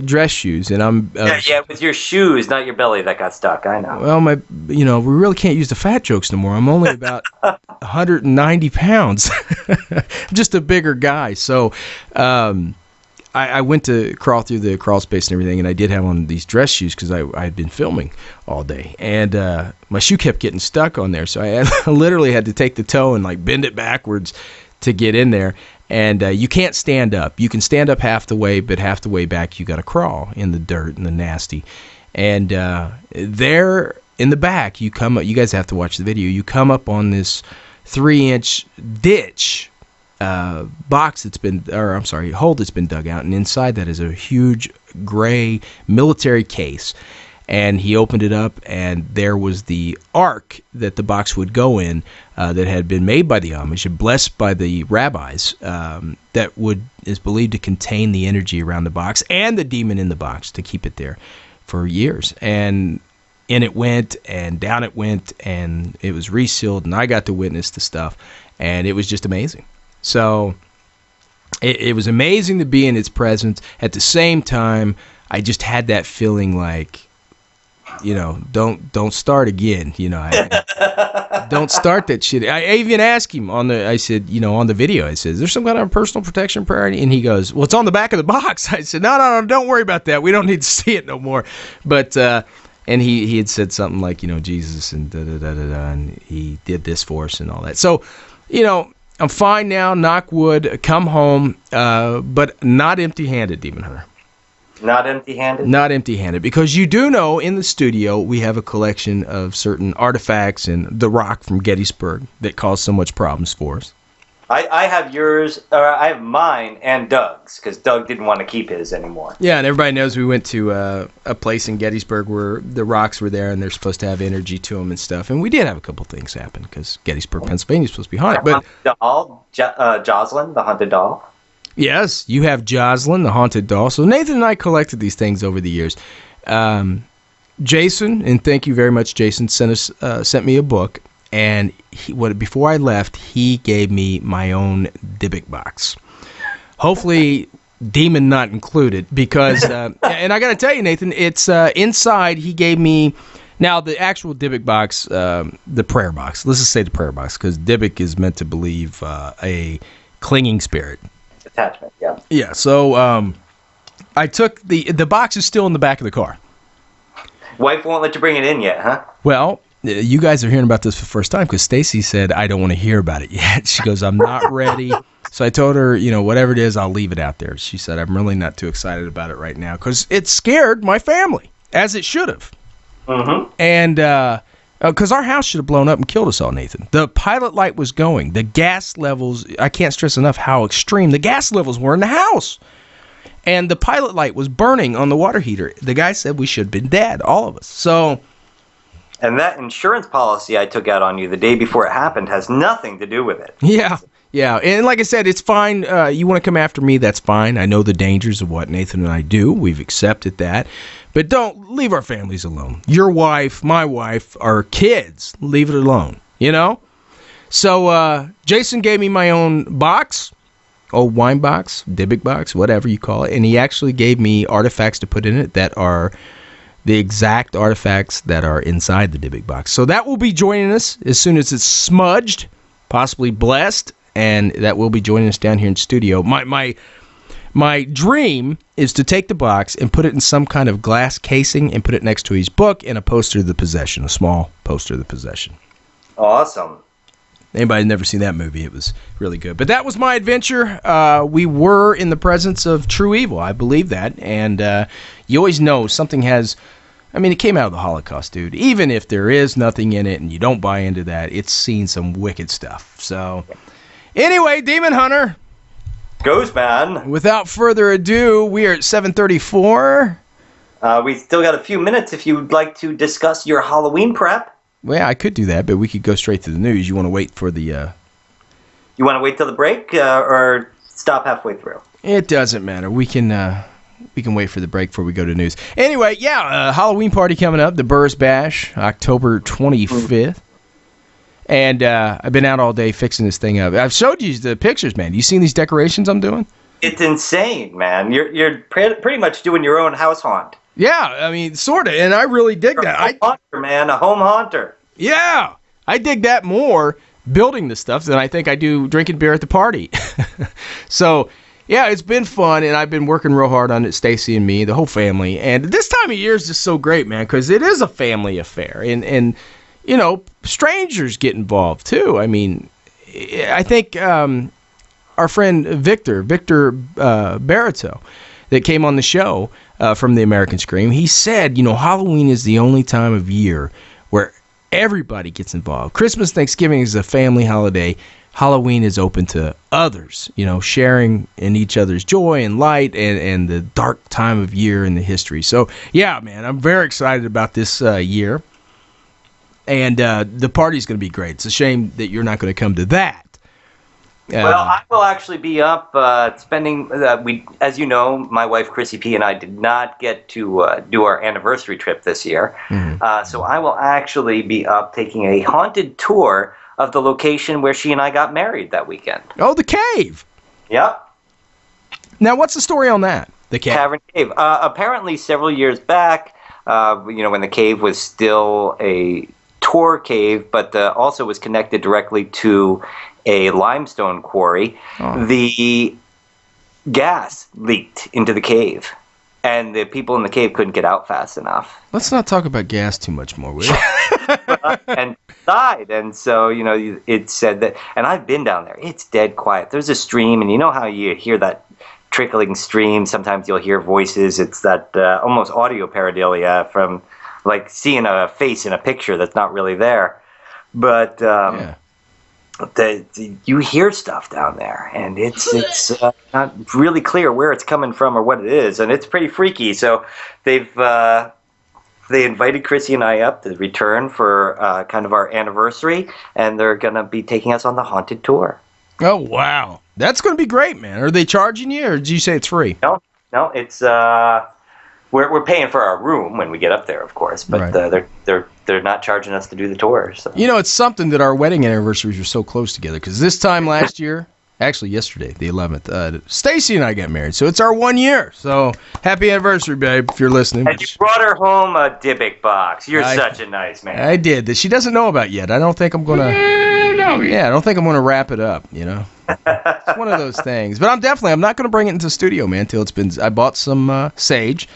Speaker 4: dress shoes, and I'm...
Speaker 5: yeah, it was your shoes, not your belly that got stuck, I know.
Speaker 4: Well, we really can't use the fat jokes no more. I'm only about 190 pounds. Just a bigger guy. So, I I went to crawl through the crawl space and everything, and I did have on these dress shoes because I had been filming all day, and my shoe kept getting stuck on there, so I literally had to take the toe and like bend it backwards to get in there. And you can't stand up. You can stand up half the way, but half the way back you got to crawl in the dirt and the nasty. And there in the back, you come up. You guys have to watch the video. You come up on this 3-inch ditch box hole that's been dug out, and inside that is a huge gray military case. And he opened it up, and there was the ark that the box would go in that had been made by the Amish and blessed by the rabbis that is believed to contain the energy around the box and the demon in the box to keep it there for years. And in it went, and down it went, and it was resealed, and I got to witness the stuff, and it was just amazing. So it was amazing to be in its presence. At the same time, I just had that feeling like, don't start again. Don't start that shit. I even asked him on the video, I said, is there some kind of personal protection priority? And he goes, well, it's on the back of the box. I said, no, don't worry about that. We don't need to see it no more. But, and he had said something like, Jesus and da-da-da-da-da, and he did this for us and all that. So, I'm fine now, knock wood, come home, but not empty-handed, Demon Hunter.
Speaker 5: Not empty-handed?
Speaker 4: Not empty-handed, because you do know in the studio we have a collection of certain artifacts and the rock from Gettysburg that caused so much problems for us.
Speaker 5: I have yours, or I have mine and Doug's, because Doug didn't want to keep his anymore. Yeah,
Speaker 4: and everybody knows we went to a place in Gettysburg where the rocks were there and they're supposed to have energy to them and stuff. And we did have a couple things happen because Gettysburg, Pennsylvania is supposed to be haunted. But
Speaker 5: doll, Jocelyn, the haunted doll.
Speaker 4: Yes, you have Jocelyn, the haunted doll. So Nathan and I collected these things over the years. Jason, and thank you very much, Jason, sent me a book. And before I left, he gave me my own Dybbuk box. Hopefully, demon not included, because and I got to tell you, Nathan, it's inside. He gave me now the actual Dybbuk box, the prayer box. Let's just say the prayer box, because Dybbuk is meant to believe a clinging spirit.
Speaker 5: Attachment, yeah.
Speaker 4: Yeah. So I took the box is still in the back of the car.
Speaker 5: Wife won't let you bring it in yet, huh?
Speaker 4: Well, you guys are hearing about this for the first time because Stacy said, I don't want to hear about it yet. She goes, I'm not ready. So I told her, whatever it is, I'll leave it out there. She said, I'm really not too excited about it right now because it scared my family, as it should have.
Speaker 5: Mm-hmm.
Speaker 4: And because our house should have blown up and killed us all, Nathan. The pilot light was going. The gas levels, I can't stress enough how extreme the gas levels were in the house. And the pilot light was burning on the water heater. The guy said we should have been dead, all of us. So...
Speaker 5: And that insurance policy I took out on you the day before it happened has nothing to do with it.
Speaker 4: Yeah. And like I said, it's fine. You want to come after me, that's fine. I know the dangers of what Nathan and I do. We've accepted that. But don't leave our families alone. Your wife, my wife, our kids, leave it alone, So Jason gave me my own box, old wine box, Dybbuk box, whatever you call it. And he actually gave me artifacts to put in it that are... the exact artifacts that are inside the Dybbuk box. So that will be joining us as soon as it's smudged, possibly blessed, and that will be joining us down here in studio. My dream is to take the box and put it in some kind of glass casing and put it next to his book and a poster of The Possession, a small poster of The Possession.
Speaker 5: Awesome.
Speaker 4: Anybody never seen that movie? It was really good. But that was my adventure. We were in the presence of true evil. I believe that. And you always know something has... it came out of the Holocaust, dude. Even if there is nothing in it and you don't buy into that, it's seen some wicked stuff. So, anyway, Demon Hunter.
Speaker 5: GhostMan.
Speaker 4: Without further ado, we are at 7:34.
Speaker 5: We still got a few minutes if you'd like to discuss your Halloween prep.
Speaker 4: Well, I could do that, but we could go straight to the news. You want to wait for the...
Speaker 5: You want to wait till the break or stop halfway through?
Speaker 4: It doesn't matter. We can wait for the break before we go to news. Anyway, Halloween party coming up, the Burrs Bash, October 25th. And I've been out all day fixing this thing up. I've showed you the pictures, man. You seen these decorations I'm doing?
Speaker 5: It's insane, man. You're pretty much doing your own house haunt.
Speaker 4: Yeah, sort of, and I really dig that.
Speaker 5: A haunter, man, a home haunter.
Speaker 4: Yeah, I dig that more building this stuff than I think I do drinking beer at the party. So... Yeah, it's been fun, and I've been working real hard on it, Stacy and me, the whole family. And this time of year is just so great, man, because it is a family affair. And you know, strangers get involved, too. I mean, I think our friend Victor Barreto, that came on the show from the American Scream, he said, you know, Halloween is the only time of year where everybody gets involved. Christmas, Thanksgiving is a family holiday. Halloween is open to others, you know, sharing in each other's joy and light and the dark time of year in the history. So, yeah, man, I'm very excited about this year. And the party's going to be great. It's a shame that you're not going to come to that.
Speaker 5: Well, I will actually be up spending. As you know, my wife Chrissy P and I did not get to do our anniversary trip this year, so I will actually be up taking a haunted tour of the location where she and I got married that weekend.
Speaker 4: Oh, the cave.
Speaker 5: Yep.
Speaker 4: Now, what's the story on that? The cave.
Speaker 5: Cavern Cave. Apparently, several years back, you know, when the cave was still a tour cave, but also was connected directly to a limestone quarry, the gas leaked into the cave, and the people in the cave couldn't get out fast enough.
Speaker 4: Let's not talk about gas too much more, will you?
Speaker 5: And died. And so, you know, it said that, and I've been down there, it's dead quiet. There's a stream, and you know how you hear that trickling stream? Sometimes you'll hear voices. It's that almost audio pareidolia from like seeing a face in a picture that's not really there. But you hear stuff down there, and it's not really clear where it's coming from or what it is, and it's pretty freaky. So they invited Chrissy and I up to return for kind of our anniversary, and they're going to be taking us on the haunted tour.
Speaker 4: Oh, wow. That's going to be great, man. Are they charging you, or did you say it's free?
Speaker 5: No, it's we're paying for our room when we get up there, of course, but right. They're not charging us to do the tour. So. You
Speaker 4: know, it's something that our wedding anniversaries are so close together, because this time last year, actually yesterday, the 11th, Stacy and I got married, so it's our 1 year. So happy anniversary, babe, if you're listening.
Speaker 5: And you brought her home a Dybbuk box. You're such a nice man.
Speaker 4: I did. That she doesn't know about yet. I don't think I'm going to... Yeah, I don't think I'm going to wrap it up, you know. It's one of those things. But I'm not going to bring it into the studio, man, until it's been... I bought some sage,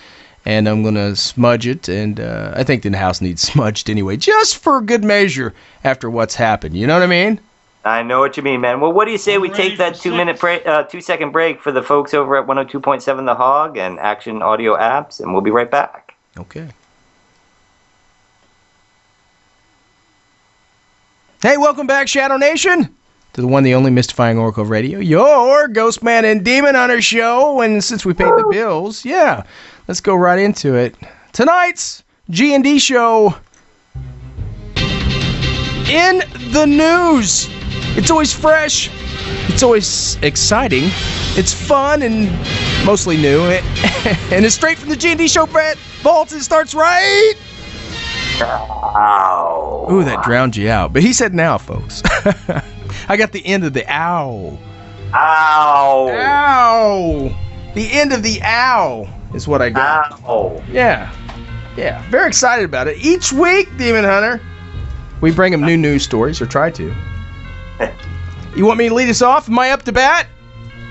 Speaker 4: and I'm going to smudge it, and I think the house needs smudged anyway, just for good measure after what's happened. You know what I mean?
Speaker 5: I know what you mean, man. Well, what do you say we take that 2-second break for the folks over at 102.7 The Hog and Action Audio apps, and we'll be right back.
Speaker 4: Okay. Hey, welcome back, Shadow Nation, to the one, the only Mystifying Oracle Radio, your Ghostman and Demon Hunter show. And since we paid the bills, yeah, let's go right into it. Tonight's G&D show, in the news. It's always fresh. It's always exciting. It's fun and mostly new. And it's straight from the G&D show vault. It starts right.
Speaker 5: Ow.
Speaker 4: Ooh, that drowned you out. But he said now, folks. I got the end of the ow.
Speaker 5: Ow.
Speaker 4: Ow. The end of the ow is what I got.
Speaker 5: Ow.
Speaker 4: Yeah. Yeah. Very excited about it. Each week, Demon Hunter, we bring him new news stories, or try to. You want me to lead us off? Am I up to bat?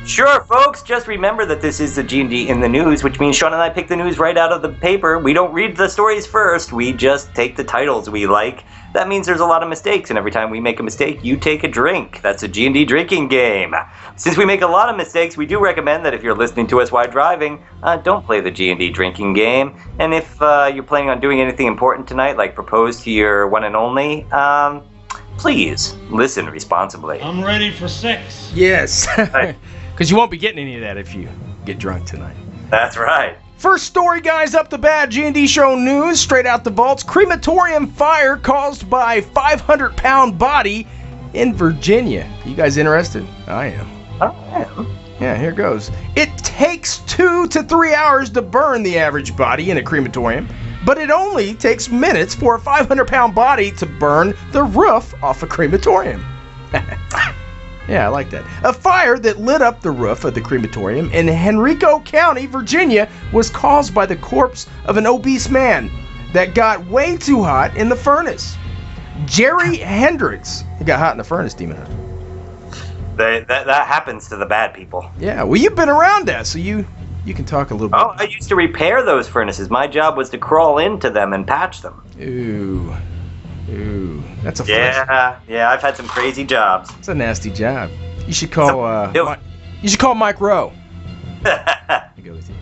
Speaker 5: Sure, folks. Just remember that this is the G&D in the news, which means Sean and I pick the news right out of the paper. We don't read the stories first. We just take the titles we like. That means there's a lot of mistakes, and every time we make a mistake, you take a drink. That's a G&D drinking game. Since we make a lot of mistakes, we do recommend that if you're listening to us while driving, don't play the G&D drinking game. And if you're planning on doing anything important tonight, like propose to your one and only, please listen responsibly.
Speaker 6: I'm ready for sex.
Speaker 4: Yes. Because you won't be getting any of that if you get drunk tonight.
Speaker 5: That's right.
Speaker 4: First story, guys, up the bat. G&D show news, straight out the vaults. Crematorium fire caused by 500-pound body in Virginia. You guys interested? I am. Yeah, here goes. It takes 2 to 3 hours to burn the average body in a crematorium, but it only takes minutes for a 500-pound body to burn the roof off a crematorium. Yeah, I like that. A fire that lit up the roof of the crematorium in Henrico County, Virginia, was caused by the corpse of an obese man that got way too hot in the furnace. Jerry Hendricks. He got hot in the furnace, Demon Hunter.
Speaker 5: That happens to the bad people.
Speaker 4: Yeah, well, you've been around that, so you can talk a little bit.
Speaker 5: Oh, I used to repair those furnaces. My job was to crawl into them and patch them.
Speaker 4: Ooh, that's a
Speaker 5: Yeah, I've had some crazy jobs.
Speaker 4: It's a nasty job. You should call you should call Mike Rowe. I go with you.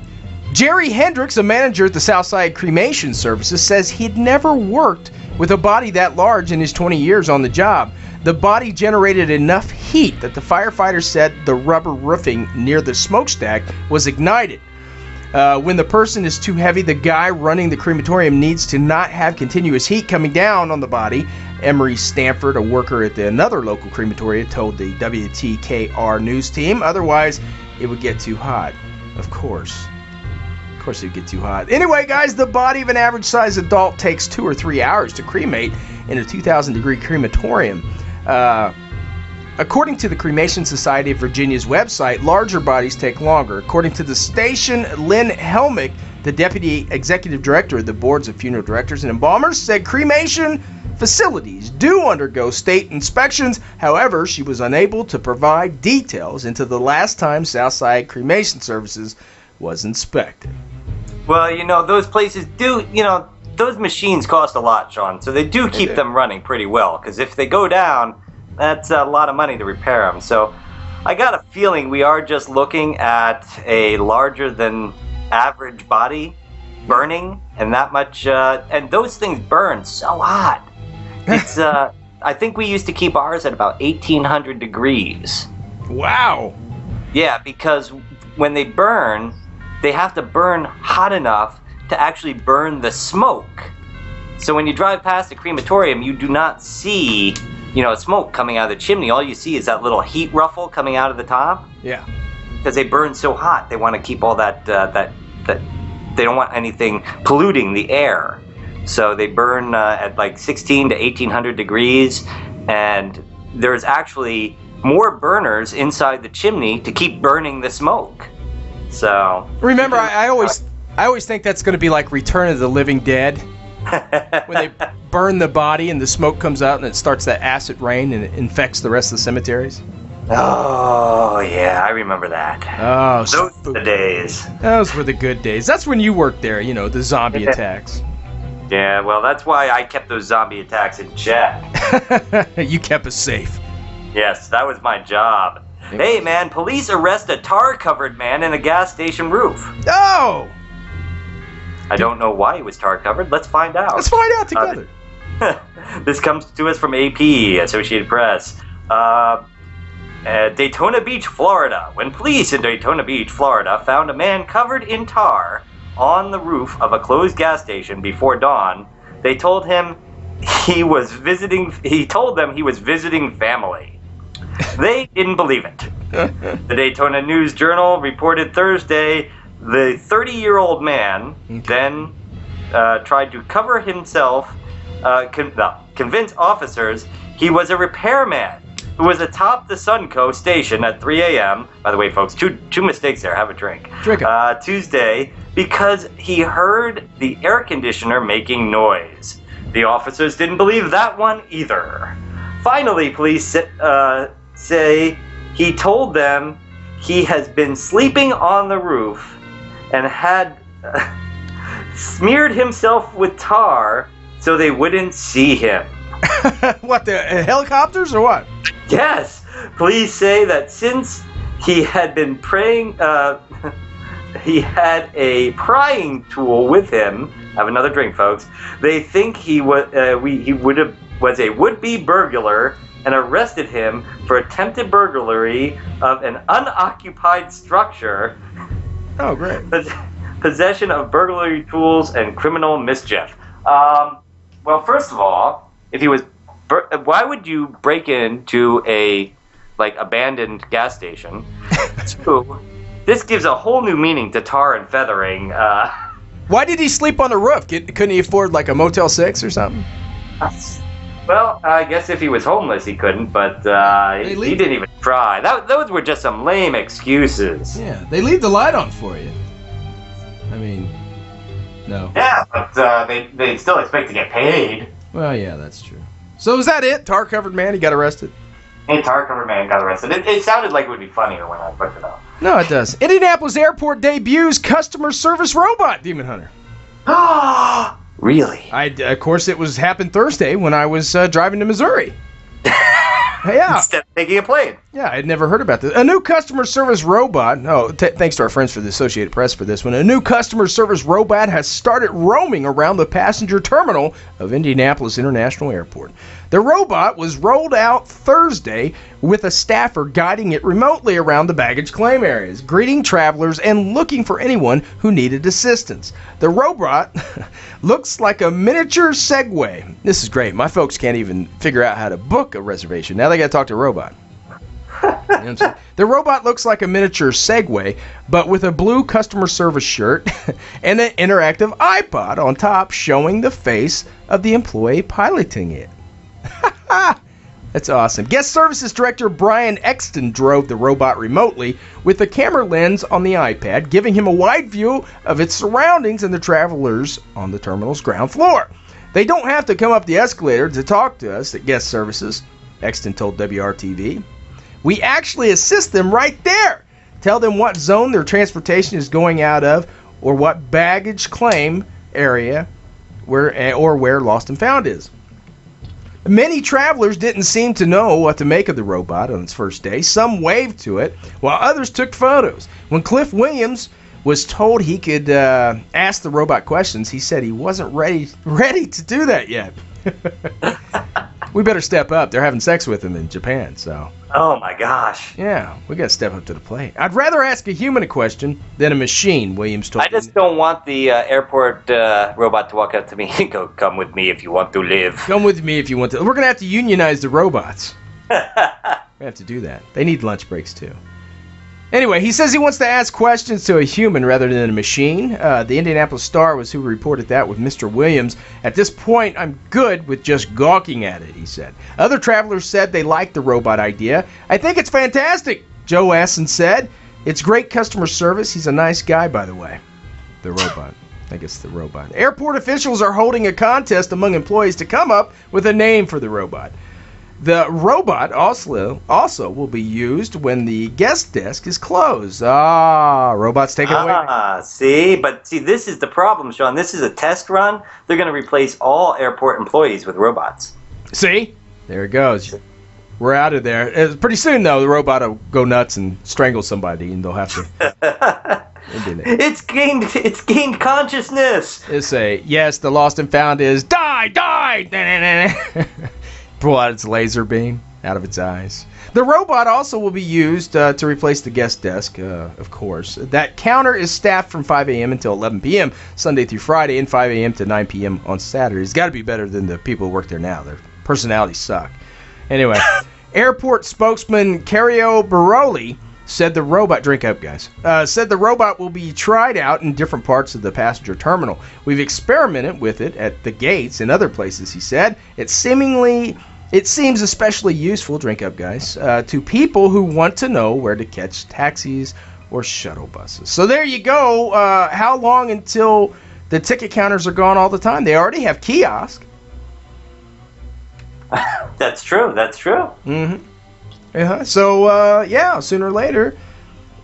Speaker 4: Jerry Hendricks, a manager at the Southside Cremation Services, says he'd never worked with a body that large in his 20 years on the job. The body generated enough heat that the firefighters said the rubber roofing near the smokestack was ignited. When the person is too heavy, the guy running the crematorium needs to not have continuous heat coming down on the body. Emery Stanford, a worker at another local crematorium, told the WTKR news team. Otherwise, it would get too hot. Of course it would get too hot. Anyway, guys, the body of an average-sized adult takes 2 or 3 hours to cremate in a 2,000-degree crematorium. According to the Cremation Society of Virginia's website, larger bodies take longer. According to the station, Lynn Helmick, the deputy executive director of the boards of funeral directors and embalmers, said cremation facilities do undergo state inspections. However, she was unable to provide details into the last time Southside Cremation Services was inspected.
Speaker 5: Well, those places do, those machines cost a lot, Sean, so they do keep them running pretty well, because if they go down, that's a lot of money to repair them. So I got a feeling we are just looking at a larger than average body burning, and that much, and those things burn so hot. It's, I think we used to keep ours at about 1,800 degrees.
Speaker 4: Wow.
Speaker 5: Yeah, because when they burn, they have to burn hot enough to actually burn the smoke. So when you drive past a crematorium, you do not see, smoke coming out of the chimney. All you see is that little heat ruffle coming out of the top.
Speaker 4: Yeah.
Speaker 5: Because they burn so hot, they want to keep all that they don't want anything polluting the air. So they burn at like 16 to 1,800 degrees, and there's actually more burners inside the chimney to keep burning the smoke. So
Speaker 4: remember, I always think that's going to be like Return of the Living Dead, when they burn the body and the smoke comes out and it starts that acid rain and it infects the rest of the cemeteries.
Speaker 5: Oh yeah, I remember that.
Speaker 4: Oh,
Speaker 5: those were the days.
Speaker 4: Those were the good days. That's when you worked there, the zombie attacks.
Speaker 5: Yeah, well, that's why I kept those zombie attacks in check.
Speaker 4: You kept us safe.
Speaker 5: Yes, that was my job. Hey, man, police arrest a tar-covered man in a gas station roof.
Speaker 4: Oh!
Speaker 5: I don't know why he was tar-covered. Let's find out.
Speaker 4: Let's find out together.
Speaker 5: This comes to us from AP, Associated Press. Daytona Beach, Florida. When police in Daytona Beach, Florida, found a man covered in tar on the roof of a closed gas station before dawn, they told him he was visiting family. They didn't believe it. The Daytona News Journal reported Thursday the 30-year-old man then tried to cover himself, convince officers he was a repairman who was atop the Sunco station at 3 a.m. By the way, folks, two mistakes there. Have a drink. Tuesday, because he heard the air conditioner making noise. The officers didn't believe that one either. Finally, police say he told them he has been sleeping on the roof and had smeared himself with tar so they wouldn't see him.
Speaker 4: What, the helicopters or what?
Speaker 5: Yes. Police say that since he had been he had a prying tool with him. Have another drink, folks. They think he was was a would-be burglar and arrested him for attempted burglary of an unoccupied structure.
Speaker 4: Oh, great.
Speaker 5: Possession of burglary tools and criminal mischief. Well, first of all, if he was, why would you break into a abandoned gas station? Two, this gives a whole new meaning to tar and feathering.
Speaker 4: Why did he sleep on the roof? Couldn't he afford like a Motel 6 or something?
Speaker 5: Well, I guess if he was homeless, he couldn't, but he didn't even try. Those were just some lame excuses.
Speaker 4: Yeah, they leave the light on for you. I mean, no.
Speaker 5: Yeah, but they still expect to get paid.
Speaker 4: Well, yeah, that's true. So is that it? Tar-covered man, he got arrested?
Speaker 5: Hey, Tarkin man got arrested. It sounded like it would be funnier when I looked it up.
Speaker 4: No, it does. Indianapolis Airport debuts customer service robot, Demon Hunter.
Speaker 5: Really?
Speaker 4: Of course, it happened Thursday when I was driving to Missouri. Yeah.
Speaker 5: Instead of taking a plane.
Speaker 4: Yeah, I'd never heard about this. A new customer service robot. Oh, thanks to our friends for the Associated Press for this one. A new customer service robot has started roaming around the passenger terminal of Indianapolis International Airport. The robot was rolled out Thursday with a staffer guiding it remotely around the baggage claim areas, greeting travelers and looking for anyone who needed assistance. The robot looks like a miniature Segway. This is great. My folks can't even figure out how to book a reservation. Now they got to talk to a robot. You know what I'm saying? The robot looks like a miniature Segway, but with a blue customer service shirt and an interactive iPod on top showing the face of the employee piloting it. That's awesome. Guest Services Director Brian Exton drove the robot remotely with the camera lens on the iPad, giving him a wide view of its surroundings and the travelers on the terminal's ground floor. They don't have to come up the escalator to talk to us at Guest Services, Exton told WRTV. We actually assist them right there. Tell them what zone their transportation is going out of or what baggage claim area where Lost and Found is. Many travelers didn't seem to know what to make of the robot on its first day. Some waved to it, while others took photos. When Cliff Williams was told he could ask the robot questions, he said he wasn't ready to do that yet. We better step up. They're having sex with him in Japan, so.
Speaker 5: Oh my gosh.
Speaker 4: Yeah, we gotta step up to the plate. I'd rather ask a human a question than a machine, Williams told me.
Speaker 5: I just don't want the airport robot to walk up to me and go, "Come with me if you want to live."
Speaker 4: Come with me if you want to. We're gonna have to unionize the robots. We have to do that. They need lunch breaks too. Anyway, he says he wants to ask questions to a human rather than a machine. The Indianapolis Star was who reported that with Mr. Williams. At this point, I'm good with just gawking at it, he said. Other travelers said they liked the robot idea. I think it's fantastic, Joe Essen said. It's great customer service. He's a nice guy, by the way. The robot. I guess the robot. Airport officials are holding a contest among employees to come up with a name for the robot. The robot also will be used when the guest desk is closed. Robots taking away.
Speaker 5: See, this is the problem, Sean. This is a test run. They're going to replace all airport employees with robots.
Speaker 4: See? There it goes. We're out of there. Pretty soon, though, the robot will go nuts and strangle somebody, and they'll have to...
Speaker 5: It's gained consciousness.
Speaker 4: It's yes, the Lost and Found is die! Pull out its laser beam out of its eyes. The robot also will be used to replace the guest desk, of course. That counter is staffed from 5 a.m. until 11 p.m. Sunday through Friday and 5 a.m. to 9 p.m. on Saturday. It's got to be better than the people who work there now. Their personalities suck. Anyway, airport spokesman Cario Baroli said the robot, drink up guys, said the robot will be tried out in different parts of the passenger terminal. We've experimented with it at the gates and other places, he said. It seems especially useful, drink up guys, to people who want to know where to catch taxis or shuttle buses. So there you go. How long until the ticket counters are gone all the time? They already have kiosks.
Speaker 5: That's true.
Speaker 4: Mm-hmm. Uh-huh. So, sooner or later,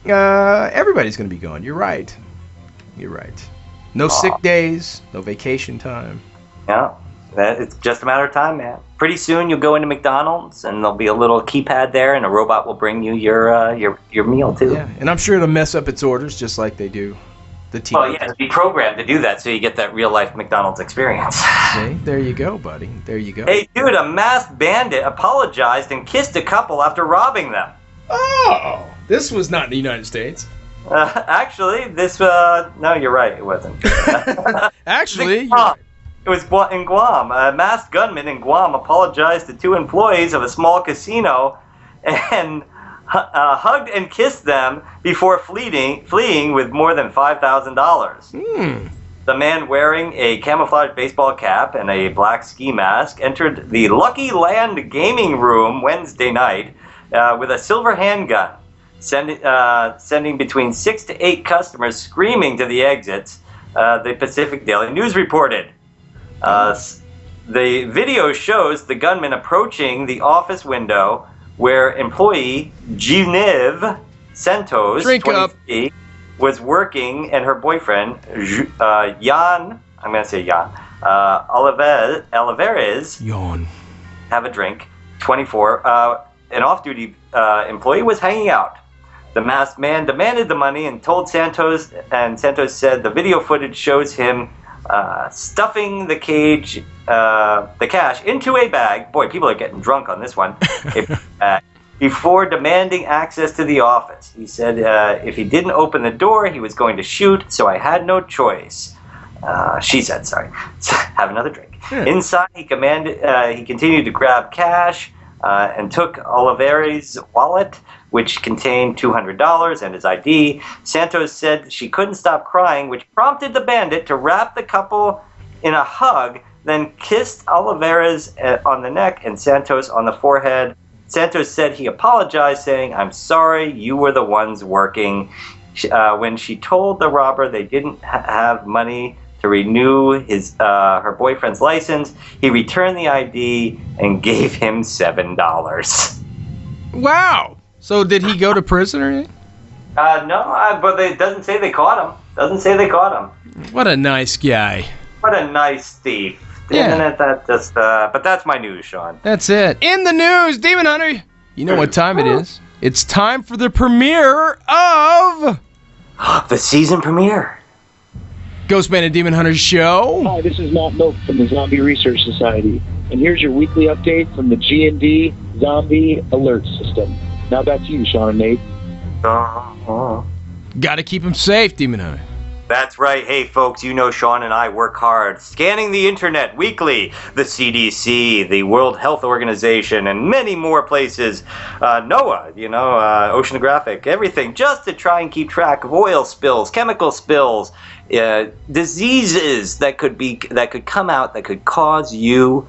Speaker 4: everybody's going to be gone. You're right. No sick days, no vacation time.
Speaker 5: Yeah, it's just a matter of time, man. Pretty soon you'll go into McDonald's and there'll be a little keypad there and a robot will bring you your meal too.
Speaker 4: Yeah, and I'm sure it'll mess up its orders just like they do the TV.
Speaker 5: Well, yeah, it'll be programmed to do that so you get that real-life McDonald's experience.
Speaker 4: See? There you go, buddy. There you go.
Speaker 5: Hey, dude, a masked bandit apologized and kissed a couple after robbing them.
Speaker 4: Oh, this was not in the United States.
Speaker 5: Actually, no, you're right, it wasn't.
Speaker 4: Actually,
Speaker 5: it was in Guam. A masked gunman in Guam apologized to two employees of a small casino and hugged and kissed them before fleeing with more than $5,000. The man wearing a camouflage baseball cap and a black ski mask entered the Lucky Land gaming room Wednesday night with a silver handgun, sending between 6 to 8 customers screaming to the exits, the Pacific Daily News reported. The video shows the gunman approaching the office window where employee Genevieve Santos,
Speaker 4: Drink up.
Speaker 5: 23, was working, and her boyfriend, Jan, I'm going to say Jan, Olivares,
Speaker 4: Yawn.
Speaker 5: have a drink, 24, an off-duty employee was hanging out. The masked man demanded the money and told Santos, and Santos said the video footage shows him stuffing the cash into a bag. Boy, people are getting drunk on this one. Before demanding access to the office. He said if he didn't open the door, he was going to shoot, so I had no choice. She said, sorry. Have another drink.
Speaker 4: Yeah.
Speaker 5: Inside, he continued to grab cash and took Olivares' wallet, which contained $200 and his ID. Santos said she couldn't stop crying, which prompted the bandit to wrap the couple in a hug, then kissed Olivares on the neck and Santos on the forehead. Santos said he apologized, saying, "I'm sorry, you were the ones working." When she told the robber they didn't have money to renew her boyfriend's license, he returned the ID and gave him $7.
Speaker 4: Wow. So did he go to prison or anything?
Speaker 5: No, but it doesn't say they caught him.
Speaker 4: What a nice guy.
Speaker 5: What a nice thief.
Speaker 4: Yeah.
Speaker 5: Isn't it? That just, but that's my news, Sean.
Speaker 4: That's it. In the news, Demon Hunter. You know what time it is. It's time for the premiere of
Speaker 5: The season premiere.
Speaker 4: GhostMan and Demon Hunter show.
Speaker 6: Hi, this is Matt Milk from the Zombie Research Society, and here's your weekly update from the G&D Zombie Alert System. Now back to you, Sean and Nate.
Speaker 4: Gotta keep him safe, Demon Hunter.
Speaker 5: That's right. Hey, folks, you know Sean and I work hard scanning the internet weekly. The CDC, the World Health Organization, and many more places. NOAA, oceanographic, everything, just to try and keep track of oil spills, chemical spills, diseases that could come out that could cause you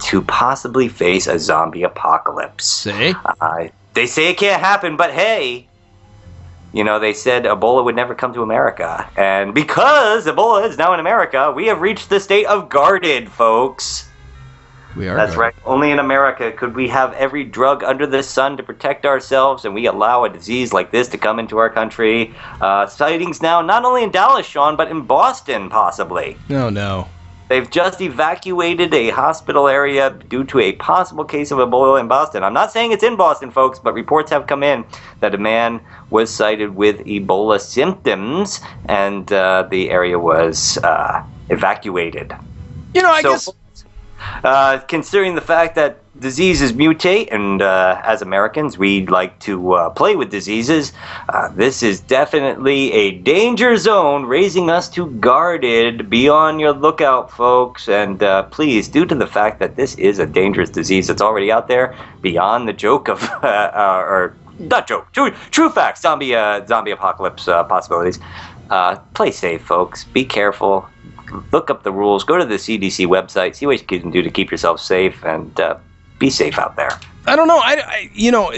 Speaker 5: to possibly face a zombie apocalypse.
Speaker 4: See?
Speaker 5: They say it can't happen, but hey, they said Ebola would never come to America. And because Ebola is now in America, we have reached the state of guarded, folks.
Speaker 4: We are.
Speaker 5: That's right. Only in America could we have every drug under the sun to protect ourselves, and we allow a disease like this to come into our country. Sightings now not only in Dallas, Sean, but in Boston, possibly.
Speaker 4: No.
Speaker 5: They've just evacuated a hospital area due to a possible case of Ebola in Boston. I'm not saying it's in Boston, folks, but reports have come in that a man was cited with Ebola symptoms, and the area was evacuated.
Speaker 4: I guess...
Speaker 5: Considering the fact that diseases mutate, and as Americans, we like to play with diseases, this is definitely a danger zone, raising us to guarded. Be on your lookout, folks, and please, due to the fact that this is a dangerous disease that's already out there, beyond the joke of, or not joke, true facts, zombie apocalypse possibilities, play safe, folks. Be careful. Look up the rules. Go to the CDC website. See what you can do to keep yourself safe, and be safe out there.
Speaker 4: I don't know.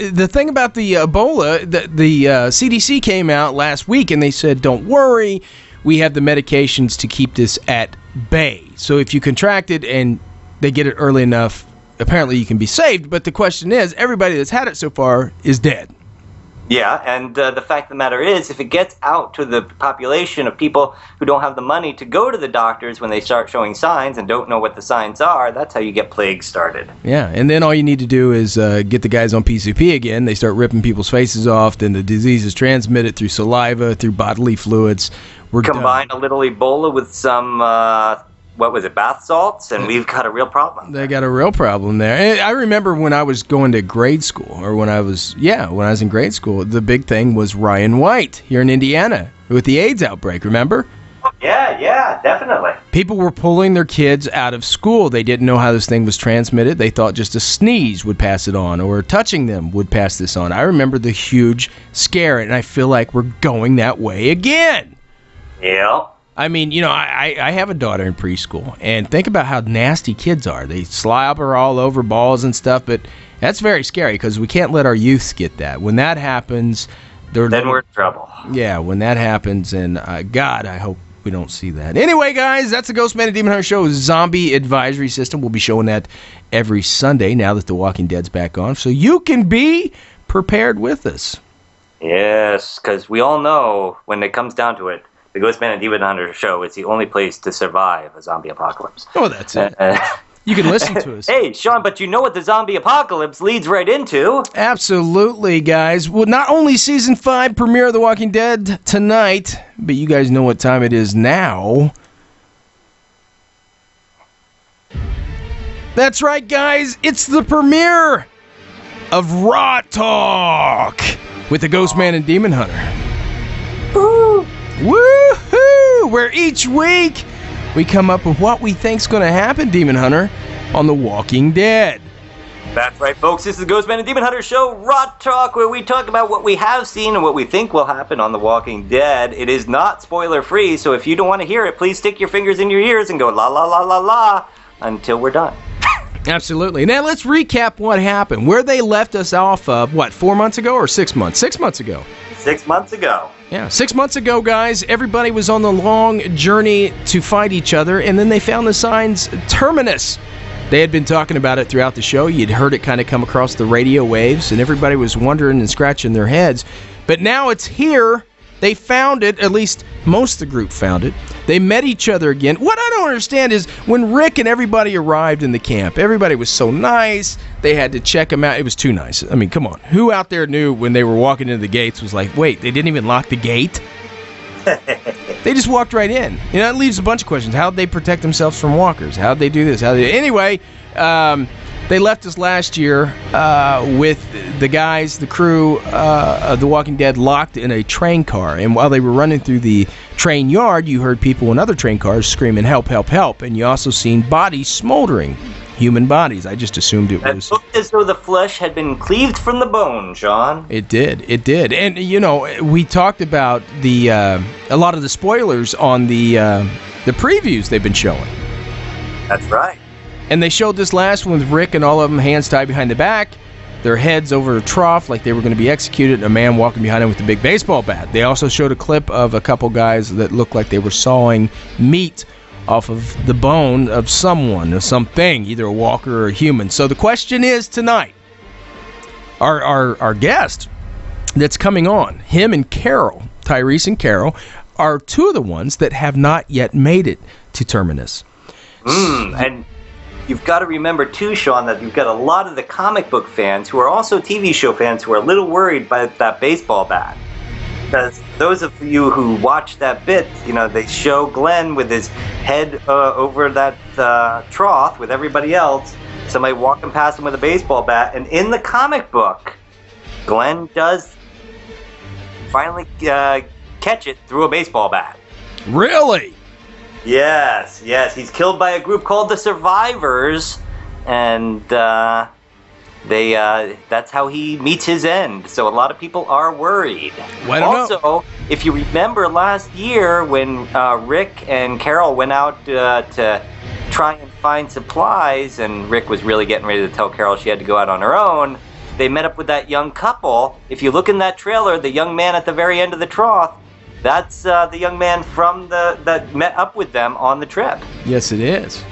Speaker 4: The thing about the Ebola, the CDC came out last week and they said, don't worry, we have the medications to keep this at bay. So if you contract it and they get it early enough, apparently you can be saved. But the question is, everybody that's had it so far is dead.
Speaker 5: Yeah, and the fact of the matter is, if it gets out to the population of people who don't have the money to go to the doctors when they start showing signs and don't know what the signs are, that's how you get plague started.
Speaker 4: Yeah, and then all you need to do is get the guys on PCP again. They start ripping people's faces off, then the disease is transmitted through saliva, through bodily fluids.
Speaker 5: Combine a little Ebola with some... bath salts, and we've got a real problem.
Speaker 4: They got a real problem there. I remember when I was going to grade school, or when I was in grade school, the big thing was Ryan White here in Indiana with the AIDS outbreak, remember?
Speaker 5: Yeah, definitely.
Speaker 4: People were pulling their kids out of school. They didn't know how this thing was transmitted. They thought just a sneeze would pass it on, or touching them would pass this on. I remember the huge scare, and I feel like we're going that way again.
Speaker 5: Yeah.
Speaker 4: I mean, I have a daughter in preschool, and think about how nasty kids are. They slobber all over balls and stuff, but that's very scary because we can't let our youths get that. When that happens...
Speaker 5: Then we're in trouble.
Speaker 4: Yeah, when that happens, and God, I hope We don't see that. Anyway, guys, that's the Ghost Man and Demon Hunter Show Zombie Advisory System. We'll be showing that every Sunday now that The Walking Dead's back on, so you can be prepared with us.
Speaker 5: Yes, because we all know when it comes down to it, the Ghost Man and Demon Hunter Show is the only place to survive a zombie apocalypse.
Speaker 4: Oh, that's it. You can listen to us.
Speaker 5: Hey, Sean, but you know what the zombie apocalypse leads right into?
Speaker 4: Absolutely, guys. Well, not only Season 5 premiere of The Walking Dead tonight, but you guys know what time it is now. That's right, guys. It's the premiere of Raw Talk with the Ghost Man and Demon Hunter. Woo! Woohoo! Where each week we come up with what we think's going to happen, Demon Hunter, on The Walking Dead.
Speaker 5: That's right, folks. This is the Ghost Man and Demon Hunter Show, Raw Talk, where we talk about what we have seen and what we think will happen on The Walking Dead. It is not spoiler-free, so if you don't want to hear it, please stick your fingers in your ears and go la la la la la until we're done.
Speaker 4: Absolutely. Now let's recap what happened. Where they left us off of, 4 months ago or 6 months? 6 months ago.
Speaker 5: 6 months ago.
Speaker 4: Yeah, 6 months ago, guys, everybody was on the long journey to fight each other, and then they found the signs Terminus. They had been talking about it throughout the show. You'd heard it kind of come across the radio waves, and everybody was wondering and scratching their heads. But now it's here. They found it, at least most of the group found it. They met each other again. What I don't understand is when Rick and everybody arrived in the camp, everybody was so nice. They had to check them out. It was too nice. I mean, come on. Who out there knew when they were walking into the gates was like, wait, they didn't even lock the gate? They just walked right in. You know, it leaves a bunch of questions. How'd they protect themselves from walkers? How'd they do this? Anyway, they left us last year with the guys, the crew of The Walking Dead locked in a train car. And while they were running through the train yard, you heard people in other train cars screaming, help, help, help. And you also seen bodies smoldering, human bodies. I just assumed it was...
Speaker 5: It looked as though the flesh had been cleaved from the bone, Sean.
Speaker 4: It did. And, you know, we talked about a lot of the spoilers on the previews they've been showing.
Speaker 5: That's right.
Speaker 4: And they showed this last one with Rick and all of them hands tied behind the back, their heads over a trough like they were going to be executed, and a man walking behind them with a big baseball bat. They also showed a clip of a couple guys that looked like they were sawing meat off of the bone of someone or something, either a walker or a human. So the question is tonight, our guest that's coming on, him and Carol, Tyrese and Carol, are two of the ones that have not yet made it to Terminus.
Speaker 5: And you've got to remember, too, Sean, that you've got a lot of the comic book fans who are also TV show fans who are a little worried by that baseball bat. Because those of you who watch that bit, you know, they show Glenn with his head over that trough with everybody else, somebody walking past him with a baseball bat, and in the comic book, Glenn does finally catch it through a baseball bat.
Speaker 4: Really?
Speaker 5: Yes. He's killed by a group called the Survivors, and that's how he meets his end. So a lot of people are worried.
Speaker 4: Well, I don't know.
Speaker 5: If you remember last year when Rick and Carol went out to try and find supplies, and Rick was really getting ready to tell Carol she had to go out on her own, they met up with that young couple. If you look in that trailer, the young man at the very end of the trough, that's the young man from that met up with them on the trip.
Speaker 4: Yes, it is.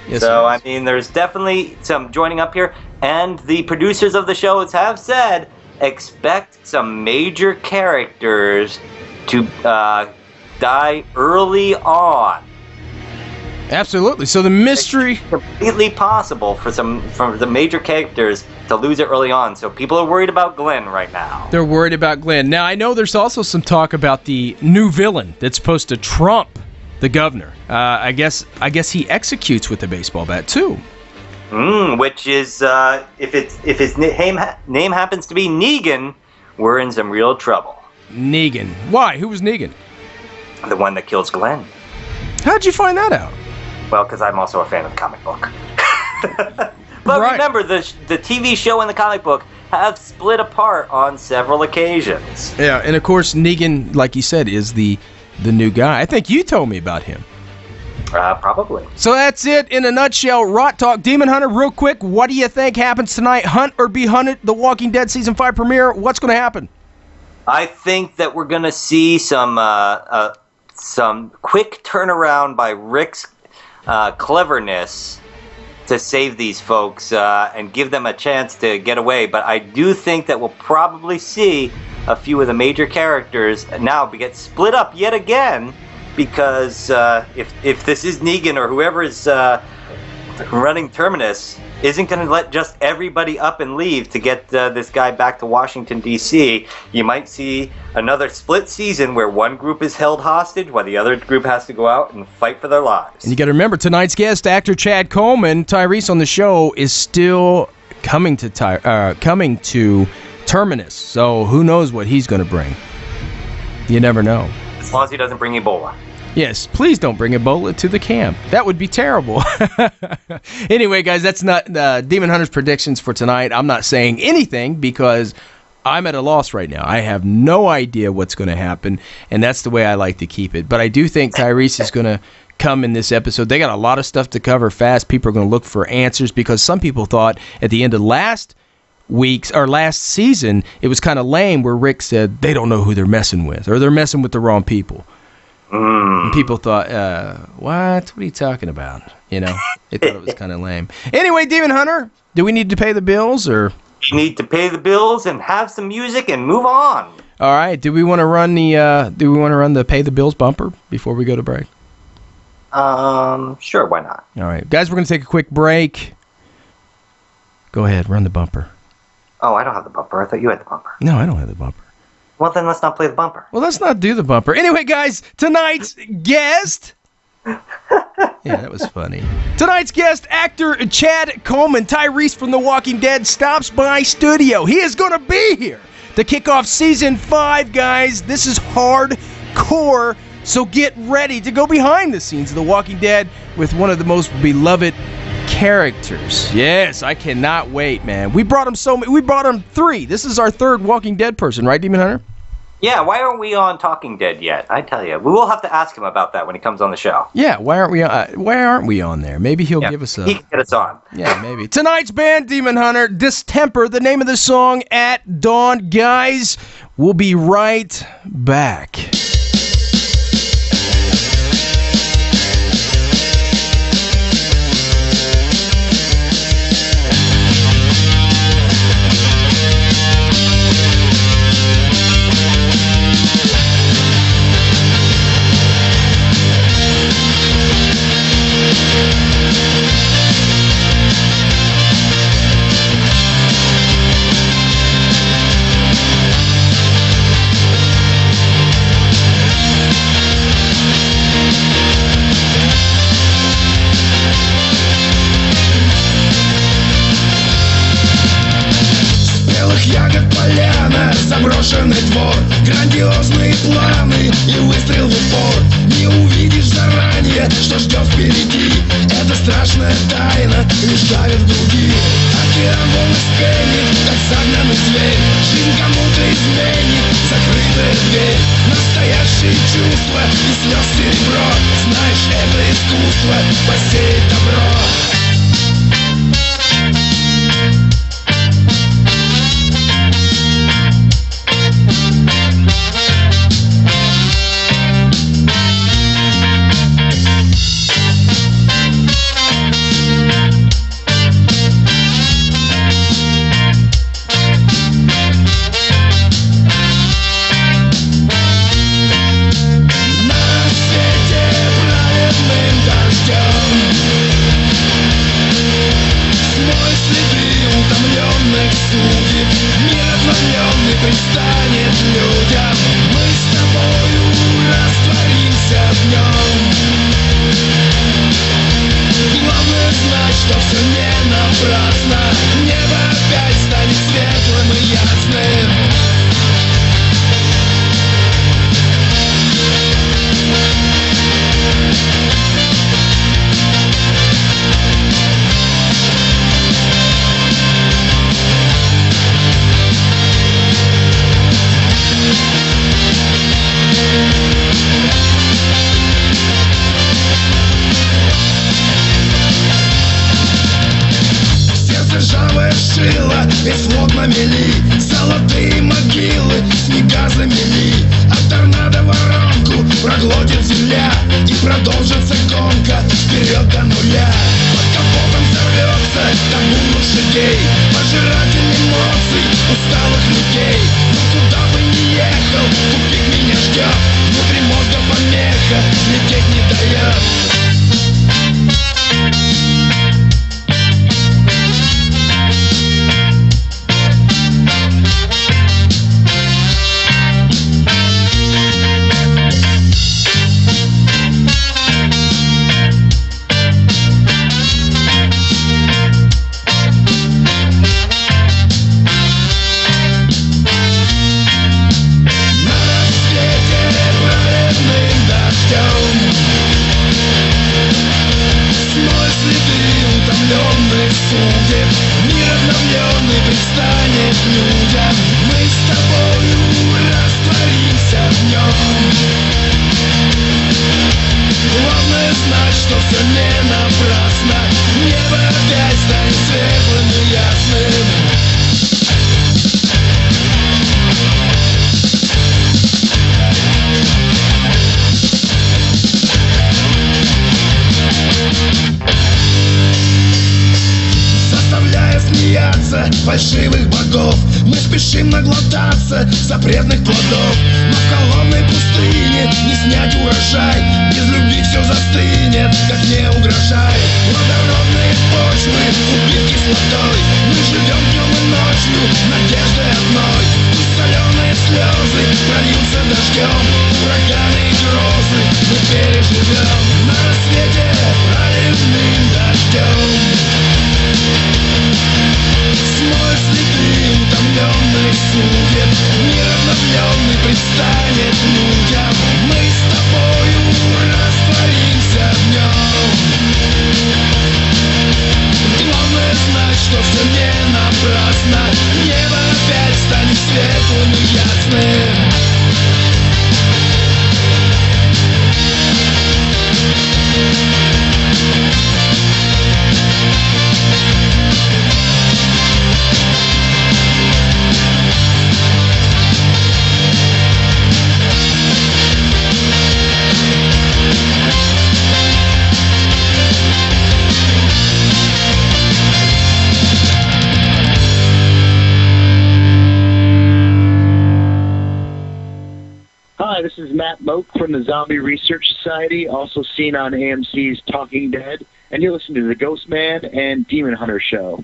Speaker 4: Yes,
Speaker 5: so, I mean, there's definitely some joining up here. And the producers of the shows have said, expect some major characters to die early on.
Speaker 4: Absolutely. So the mystery...
Speaker 5: It's completely possible for the major characters to lose it early on. So people are worried about Glenn right now.
Speaker 4: They're worried about Glenn. Now, I know there's also some talk about the new villain that's supposed to trump the governor. I guess he executes with a baseball bat, too.
Speaker 5: Which is, if his name happens to be Negan, we're in some real trouble.
Speaker 4: Negan. Why? Who was Negan?
Speaker 5: The one that kills Glenn.
Speaker 4: How'd you find that out?
Speaker 5: Well, because I'm also a fan of the comic book. But right. Remember, the TV show and the comic book have split apart on several occasions.
Speaker 4: Yeah, and of course, Negan, like you said, is the new guy. I think you told me about him.
Speaker 5: Probably.
Speaker 4: So that's it in a nutshell. Rot Talk. Demon Hunter, real quick, what do you think happens tonight? Hunt or be hunted? The Walking Dead Season 5 premiere. What's going to happen?
Speaker 5: I think that we're going to see some some quick turnaround by Rick's cleverness to save these folks and give them a chance to get away. But I do think that we'll probably see a few of the major characters now get split up yet again, because if this is Negan or whoever is running Terminus isn't going to let just everybody up and leave to get this guy back to Washington, D.C., you might see another split season where one group is held hostage while the other group has to go out and fight for their lives.
Speaker 4: And you got to remember, tonight's guest, actor Chad Coleman, Tyrese on the show, is still coming to Terminus. So who knows what he's going to bring. You never know.
Speaker 5: As long as he doesn't bring Ebola.
Speaker 4: Yes, please don't bring Ebola to the camp. That would be terrible. Anyway, guys, that's not Demon Hunter's predictions for tonight. I'm not saying anything because I'm at a loss right now. I have no idea what's going to happen, and that's the way I like to keep it. But I do think Tyrese is going to come in this episode. They got a lot of stuff to cover fast. People are going to look for answers because some people thought at the end of last season, it was kind of lame where Rick said they don't know who they're messing with, or they're messing with the wrong people. And people thought, what are you talking about? You know, they thought it was kind of lame. Anyway, Demon Hunter, do we need to pay the bills, or?
Speaker 5: You need to pay the bills and have some music and move on.
Speaker 4: All right. Do we want to run the pay the bills bumper before we go to break?
Speaker 5: Sure, why not?
Speaker 4: All right, guys, we're going to take a quick break. Go ahead, run the bumper.
Speaker 5: Oh, I don't have the bumper. I thought you had the bumper.
Speaker 4: No, I don't have the bumper.
Speaker 5: Well, then let's not play the bumper.
Speaker 4: Well, let's not do the bumper. Anyway, guys, tonight's guest... Yeah, that was funny. Tonight's guest, actor Chad Coleman, Tyrese from The Walking Dead, stops by studio. He is going to be here to kick off Season 5, guys. This is hardcore, so get ready to go behind the scenes of The Walking Dead with one of the most beloved characters. Yes, I cannot wait, man. We brought him 3. This is our third Walking Dead person, right, Demon Hunter?
Speaker 5: Yeah, why aren't we on Talking Dead yet? I tell you, we will have to ask him about that when he comes on the show.
Speaker 4: Yeah, why aren't we on there? Maybe he'll give us a...
Speaker 5: He can get us on.
Speaker 4: Yeah, maybe. Tonight's band, Demon Hunter, Distemper, the name of the song, At Dawn. Guys, we'll be right back.
Speaker 7: Заброшенный двор, грандиозные планы и выстрел в упор. Не увидишь заранее, что ждет впереди. Это страшная тайна, лишь давит другие. Океан волны стенет, как загнанный зверь. Жизнь кому-то изменит, закрытая дверь. Настоящие чувства и слез серебро. Знаешь, это искусство посеять добро. проглотит земля, и продолжится гонка вперед до нуля. Под капотом взорвется табун лошадей, пожиратель эмоций усталых людей. Но куда бы ни ехал, тупик меня ждет, внутри мозга помеха, лететь не дает. Мир обновленный предстанет людям. Мы с тобою растворимся в нем. Главное знать, что все не напрасно. Небо опять станет светлым и ясным. Смеяться фальшивых богов, мы спешим наглотаться запретных плодов. Но в холодной пустыне не снять урожай, без любви все застынет, как не угрожает. Плодородные почвы убит кислотой, мы живем днем и ночью надеждой одной. Пусть соленые слезы прольются дождем, ураганы и грозы мы переживем. На рассвете проливным дождем смоет следы утомленных судеб. Мир обновленный предстанет людям. Мы с тобою растворимся в нем. Главное знать, что все не напрасно. Небо опять станет светлым и ясным.
Speaker 6: Hi, this is Matt Moak from the Zombie Research Society, also seen on AMC's Talking Dead, and you're listening to the Ghostman and Demon Hunter Show.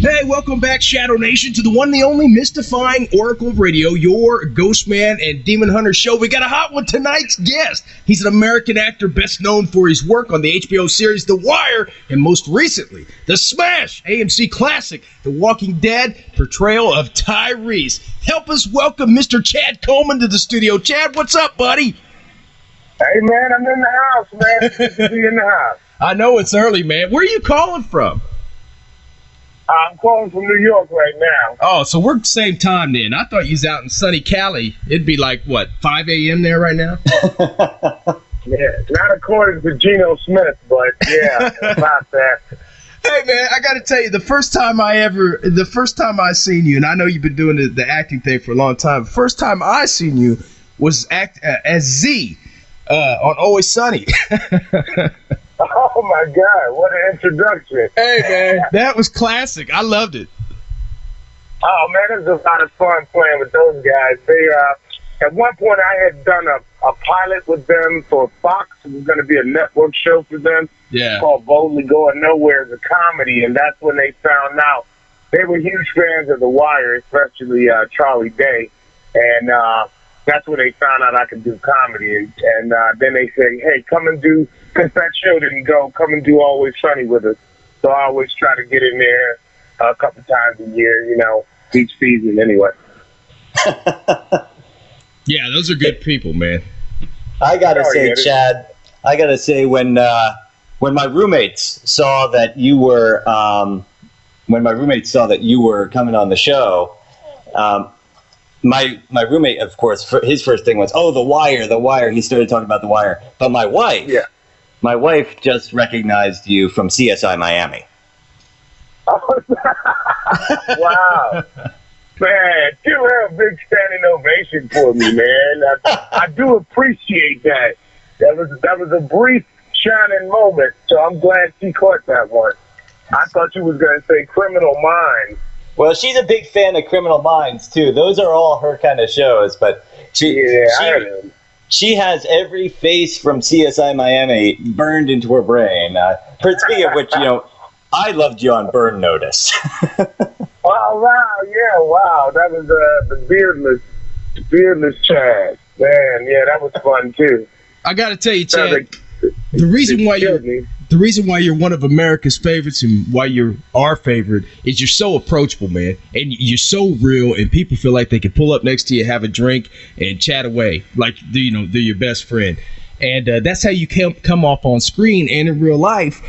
Speaker 4: Hey, welcome back, Shadow Nation, to the one and the only mystifying Oracle of Radio, your Ghostman and Demon Hunter show. We got a hot one tonight's guest. He's an American actor best known for his work on the HBO series The Wire, and most recently, the smash AMC classic, The Walking Dead portrayal of Tyrese. Help us welcome Mr. Chad Coleman to the studio. Chad, what's up, buddy?
Speaker 8: Hey, man, I'm in the house, man. Good to be in the house.
Speaker 4: I know it's early, man. Where are you calling from?
Speaker 8: I'm calling from New York right now.
Speaker 4: Oh, so we're same time then. I thought you was out in sunny Cali. It'd be like, what, 5 a.m. there right now?
Speaker 8: Yeah, not according to Geno Smith, but yeah, about that.
Speaker 4: Hey, man, I got to tell you, the first time I seen you, and I know you've been doing the acting thing for a long time, the first time I seen you was as Z on Always Sunny.
Speaker 8: Oh, my God, what an introduction.
Speaker 4: Hey, man, that was classic. I loved it.
Speaker 8: Oh, man, it was a lot of fun playing with those guys. They, at one point, I had done a pilot with them for Fox. It was going to be a network show for them.
Speaker 4: Yeah.
Speaker 8: Called Boldly Going Nowhere as a comedy, and that's when they found out. They were huge fans of The Wire, especially Charlie Day, and that's when they found out I could do comedy. And then they say, hey, come and do, since that show didn't go, come and do Always Sunny with us. So I always try to get in there a couple times a year, you know, each season anyway.
Speaker 4: Yeah, those are good people, man.
Speaker 5: I gotta say, Chad, I gotta say when my roommates saw that you were coming on the show,
Speaker 9: my roommate, of course, his first thing was, "Oh, The Wire, The Wire." He started talking about The Wire. But my wife just recognized you from CSI Miami.
Speaker 8: Wow. Man, give her a big standing ovation for me, man. I do appreciate that. That was a brief shining moment, so I'm glad she caught that one. I thought you was going to say Criminal Minds.
Speaker 9: Well, she's a big fan of Criminal Minds, too. Those are all her kind of shows, but she has every face from CSI Miami burned into her brain. Speaking of which, I loved you on Burn Notice.
Speaker 8: Oh, wow, yeah, wow. That was the beardless Chad. Man, yeah, that was fun, too.
Speaker 4: I got to tell you, Chad, the reason why you're one of America's favorites and why you're our favorite is you're so approachable, man, and you're so real, and people feel like they can pull up next to you, have a drink, and chat away like they're your best friend, and that's how you come off on screen and in real life.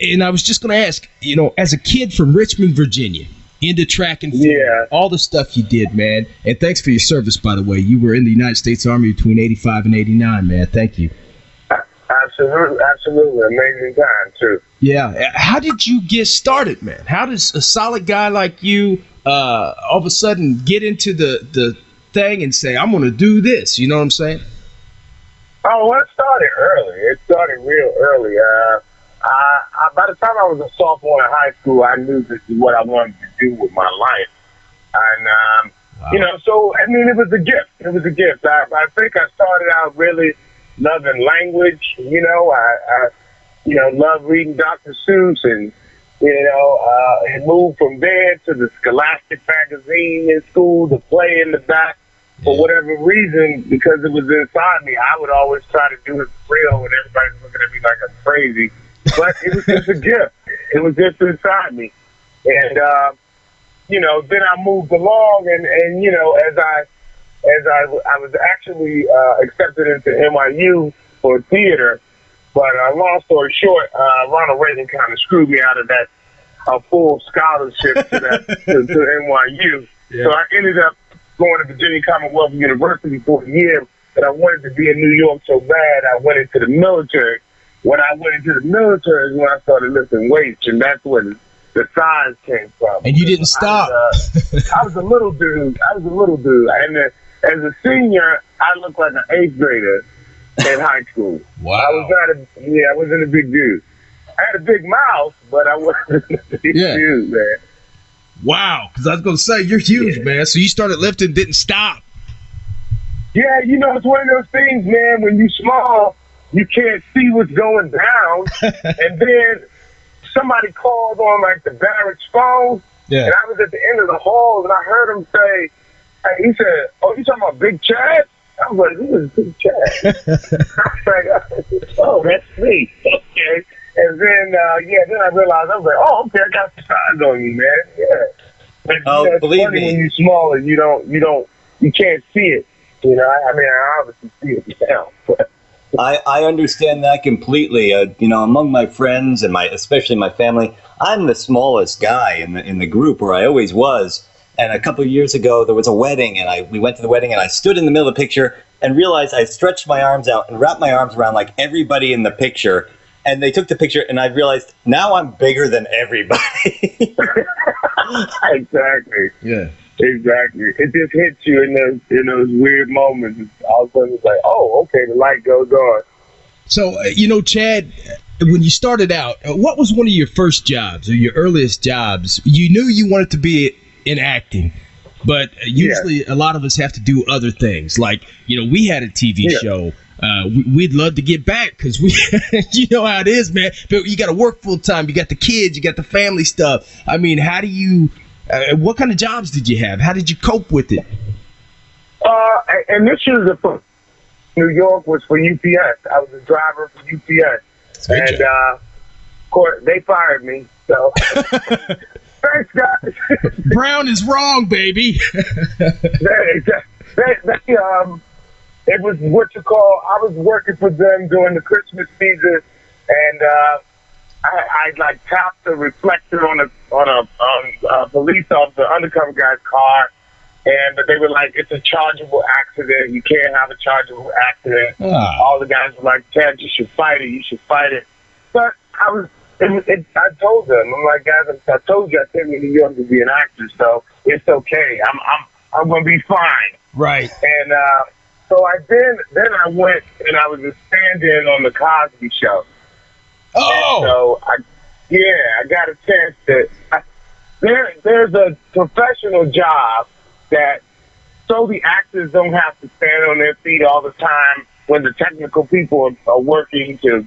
Speaker 4: And I was just going to ask, as a kid from Richmond, Virginia, into track and field, all the stuff you did, man, and thanks for your service, by the way. You were in the United States Army between 85 and 89, man. Thank you.
Speaker 8: Absolutely. Amazing time, too.
Speaker 4: Yeah. How did you get started, man? How does a solid guy like you all of a sudden get into the thing and say, I'm going to do this? You know what I'm saying?
Speaker 8: Oh, well, it started early. It started real early. By the time I was a sophomore in high school, I knew this is what I wanted to do with my life. And, it was a gift. It was a gift. I think I started out really loving language. I loved reading Dr. Seuss, and it moved from there to the Scholastic magazine in school, to play in the back. For whatever reason, because it was inside me, I would always try to do it for real, and everybody's looking at me like I'm crazy. But it was just a gift. It was just inside me. And, then I moved along, and as I was actually accepted into NYU for theater, but long story short, Ronald Reagan kind of screwed me out of that full scholarship to NYU. Yeah. So I ended up going to Virginia Commonwealth University for a year, but I wanted to be in New York so bad, I went into the military. When I went into the military is when I started lifting weights, and that's when the size came from.
Speaker 4: And you didn't stop.
Speaker 8: I was a little dude. And as a senior, I looked like an 8th grader in high school.
Speaker 4: Wow.
Speaker 8: I wasn't a big dude. I had a big mouth, but I wasn't a big dude, man.
Speaker 4: Wow, because I was going to say, you're huge, man. So you started lifting, didn't stop.
Speaker 8: Yeah, it's one of those things, man, when you're small, you can't see what's going down, and then somebody called on like the barracks phone, and I was at the end of the hall, and I heard him say, he said, "Oh, you talking about Big Chad?" I was like, "Who is Big Chad?" I was like, "Oh, that's me." Okay, and then then I realized, I was like, "Oh, okay, I got the size on you, man." Yeah, but it's
Speaker 9: believe
Speaker 8: funny
Speaker 9: me,
Speaker 8: when you're small and you can't see it. I obviously see it now, but.
Speaker 9: I understand that completely. Among my friends and especially my family, I'm the smallest guy in the group, where I always was. And a couple of years ago, there was a wedding, and we went to the wedding, and I stood in the middle of the picture and realized I stretched my arms out and wrapped my arms around like everybody in the picture. And they took the picture, and I realized now I'm bigger than everybody.
Speaker 8: Exactly.
Speaker 4: Yeah.
Speaker 8: Exactly. It just hits you in those weird moments. All of a sudden, it's like, oh, okay, the light goes on.
Speaker 4: So, Chad, when you started out, what was one of your first jobs or your earliest jobs? You knew you wanted to be in acting, but usually a lot of us have to do other things. Like, we had a TV show. We'd love to get back because you know how it is, man. But you got to work full time. You got the kids. You got the family stuff. I mean, how do you? What kind of jobs did you have? How did you cope with it?
Speaker 8: Initially, New York was for UPS. I was a driver for UPS, and of course they fired me. So thanks, guys.
Speaker 4: Brown is wrong, baby.
Speaker 8: It was what you call. I was working for them during the Christmas season, and I like tapped the reflector on a police officer, undercover guy's car, But they were like, it's a chargeable accident. You can't have a chargeable accident. All the guys were like, Ted, you should fight it. You should fight it. But I told them, I'm like, guys, I told you I came to New York to be an actor, so it's okay. I'm gonna be fine.
Speaker 4: Right.
Speaker 8: And so then I went and I was a stand-in on the Cosby Show.
Speaker 4: Oh.
Speaker 8: And so I got a chance to. There's a professional job that so the actors don't have to stand on their feet all the time when the technical people are working to,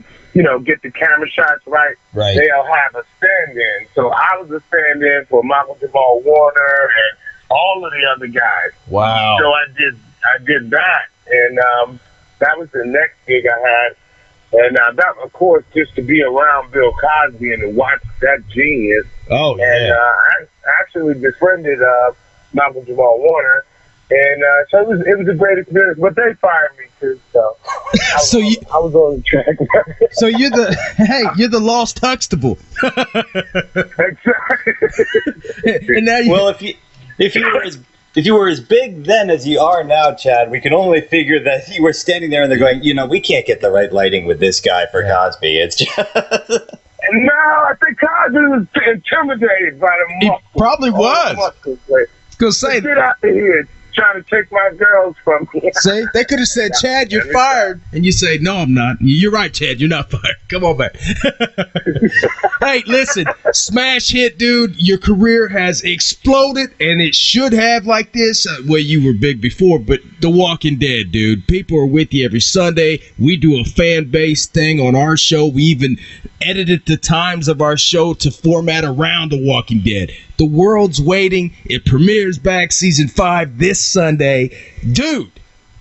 Speaker 8: get the camera shots right.
Speaker 4: Right.
Speaker 8: They'll have a stand-in. So I was a stand-in for Michael Jamal Warner and all of the other guys.
Speaker 4: Wow.
Speaker 8: So I did that, and that was the next gig I had. And that, of course, just to be around Bill Cosby and to watch that genius.
Speaker 4: Oh, yeah.
Speaker 8: And I actually befriended Malcolm Jamal Warner. And so it was a great experience. But they fired me, too. So I was on the track.
Speaker 4: So you're the lost Huxtable.
Speaker 8: Exactly.
Speaker 4: And now
Speaker 9: Well, if you were as big then as you are now, Chad, we can only figure that you were standing there and they're going, we can't get the right lighting with this guy for Cosby. It's just...
Speaker 8: No, I think Cosby was intimidated by the muscles.
Speaker 4: He probably was. Go say,
Speaker 8: get out of here, trying to take my girls from me.
Speaker 4: See, they could have said, Chad, you're fired. And you say, no, I'm not. You're right, Chad, you're not fired. Come on back. Hey, listen, smash hit, dude. Your career has exploded, and it should have like this. Well, you were big before, but The Walking Dead, dude. People are with you every Sunday. We do a fan-based thing on our show. We even edited the times of our show to format around The Walking Dead. The world's waiting. It premieres back season 5 this Sunday. Dude,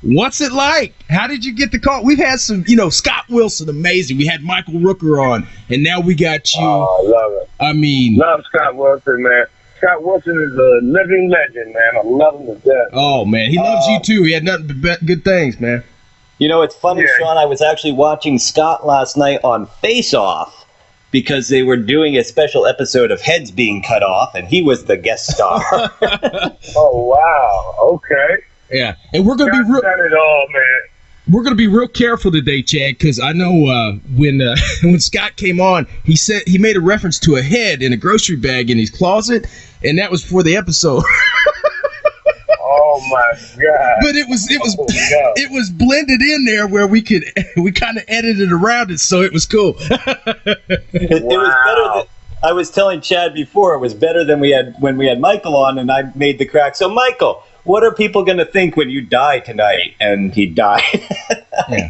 Speaker 4: what's it like? How did you get the call? We've had some, Scott Wilson, amazing. We had Michael Rooker on, and now we got you.
Speaker 8: Oh, I love it.
Speaker 4: I mean.
Speaker 8: Love Scott Wilson, man. Scott Wilson is a living legend, man. I love him to death.
Speaker 4: Oh, man. He loves you, too. He had nothing but good things, man.
Speaker 9: It's funny, Sean. I was actually watching Scott last night on Face Off because they were doing a special episode of heads being cut off, and he was the guest star.
Speaker 8: Oh, wow. Okay.
Speaker 4: Yeah, and we're gonna be real.
Speaker 8: Done it all, man.
Speaker 4: We're gonna be real careful today, Chad, because I know when Scott came on, he said he made a reference to a head in a grocery bag in his closet, and that was for the episode.
Speaker 8: Oh my God!
Speaker 4: But it was blended in there where we kind of edited around it, so it was cool.
Speaker 9: It was better than. I was telling Chad before, it was better than when we had Michael on, and I made the crack. So, Michael, what are people going to think when you die tonight? And he died.
Speaker 4: Yeah.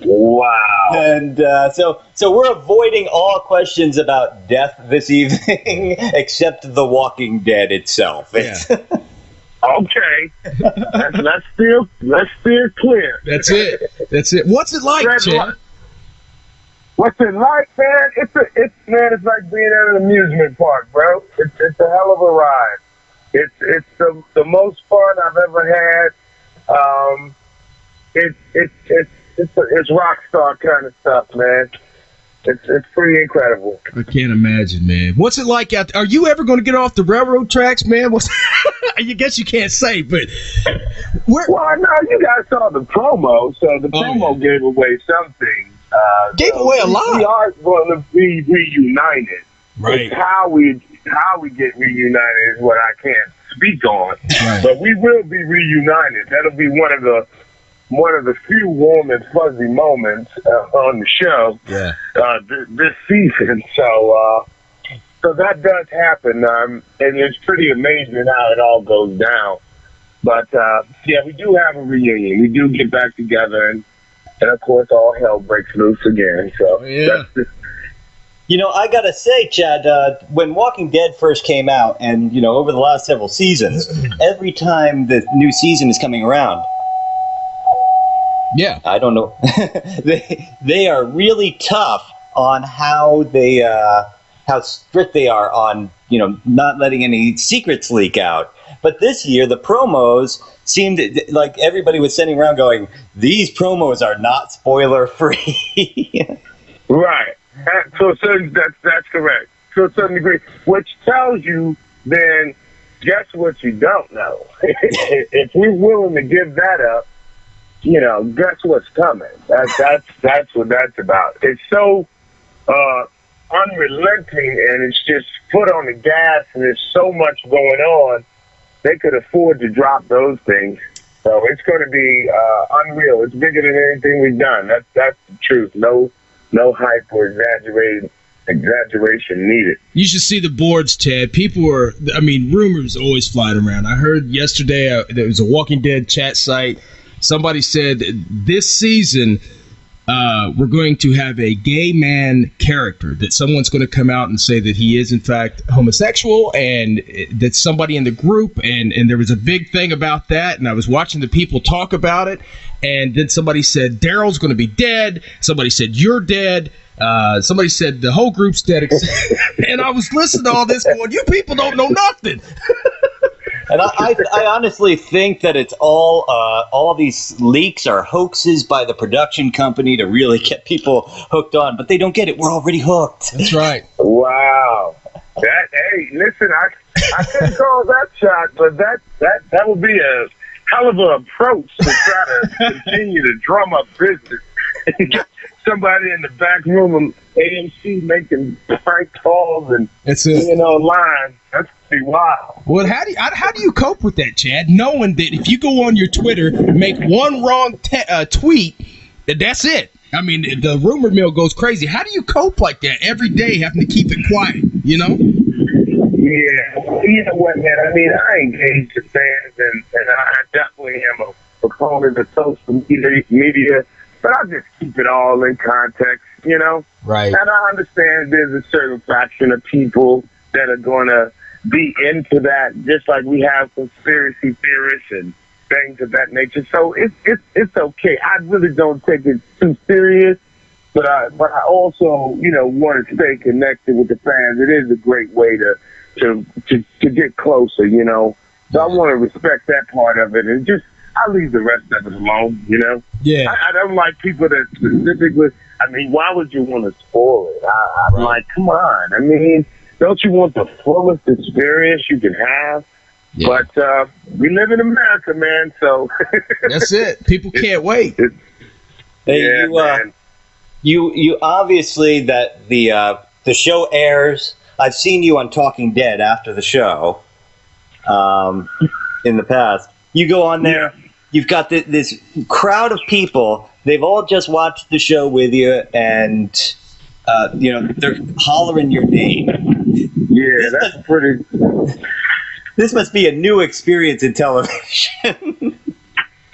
Speaker 8: Wow.
Speaker 9: And so we're avoiding all questions about death this evening, except The Walking Dead itself.
Speaker 4: Yeah.
Speaker 8: Okay. Let's steer clear.
Speaker 4: That's it. What's it like, Chad?
Speaker 8: What's it like, man? It's like being at an amusement park, bro. It's a hell of a ride. It's the most fun I've ever had. It's rock star kind of stuff, man. It's pretty incredible.
Speaker 4: I can't imagine, man. What's it like out there? Are you ever going to get off the railroad tracks, man? I guess you can't say, but
Speaker 8: well, no, you guys saw the promo, so the promo gave away something.
Speaker 4: Gave away a lot.
Speaker 8: We are going to be reunited.
Speaker 4: Right.
Speaker 8: It's how we get reunited is what I can't speak on.
Speaker 4: Right.
Speaker 8: But we will be reunited. That'll be one of the few warm and fuzzy moments on the show.
Speaker 4: Yeah.
Speaker 8: This season. So that does happen, and it's pretty amazing how it all goes down. But we do have a reunion. We do get back together, and of course, all hell breaks loose again. So
Speaker 4: yeah.
Speaker 9: I gotta say, Chad, when Walking Dead first came out, and over the last several seasons, every time the new season is coming around,
Speaker 4: yeah,
Speaker 9: I don't know, they are really tough on how strict they are on not letting any secrets leak out. But this year, the promos seemed like everybody was sending around going, these promos are not spoiler free.
Speaker 8: Right. To a certain, that's correct. To a certain degree, which tells you then guess what you don't know? If we're willing to give that up, you know, guess what's coming? That's what that's about. It's so unrelenting, and it's just foot on the gas, and there's so much going on. They could afford to drop those things. So it's going to be unreal. It's bigger than anything we've done. That's the truth. No hype or exaggeration needed.
Speaker 10: You should see the boards, Ted. People are, I mean, rumors always flying around. I heard yesterday there was a Walking Dead chat site. Somebody said this season we're going to have a gay man character, that someone's going to come out and say that he is in fact homosexual, and that somebody in the group, and there was a big thing about that, and I was watching the people talk about it, and then somebody said Daryl's going to be dead, somebody said you're dead, somebody said the whole group's dead, and I was listening to all this going, you people don't know nothing.
Speaker 9: And I honestly think that it's all these leaks are hoaxes by the production company to really get people hooked on, but they don't get it. We're already hooked.
Speaker 10: That's right.
Speaker 8: Wow. Hey, listen, I couldn't call that shot, but that would be a hell of an approach to try to continue to drum up business. Somebody in the back room of AMC making prank calls and being online. That's pretty wild.
Speaker 10: Well, how do you cope with that, Chad? Knowing that if you go on your Twitter, make one wrong tweet, that's it. I mean, the rumor mill goes crazy. How do you cope like that every day, having to keep it quiet? You know?
Speaker 8: Yeah. You know what, man? I mean, I engage the fans, and I definitely am a proponent of social media. But I just keep it all in context, you know?
Speaker 10: Right.
Speaker 8: And I understand there's a certain fraction of people that are going to be into that, just like we have conspiracy theorists and things of that nature. So it's okay. I really don't take it too serious, but I also, you know, want to stay connected with the fans. It is a great way to get closer, you know? So I want to respect that part of it, and just I leave the rest of it alone, you know?
Speaker 10: Yeah.
Speaker 8: I don't like people that specifically, I mean, why would you want to spoil it? I'm like, come on. I mean, don't you want the fullest experience you can have? Yeah. But we live in America, man, so.
Speaker 10: That's it. People can't wait.
Speaker 9: Hey, you obviously, that the show airs. I've seen you on Talking Dead after the show in the past. You go on there, you've got this crowd of people. They've all just watched the show with you, and you know, they're hollering your name.
Speaker 8: Yeah, that's pretty.
Speaker 9: This must be a new experience in television.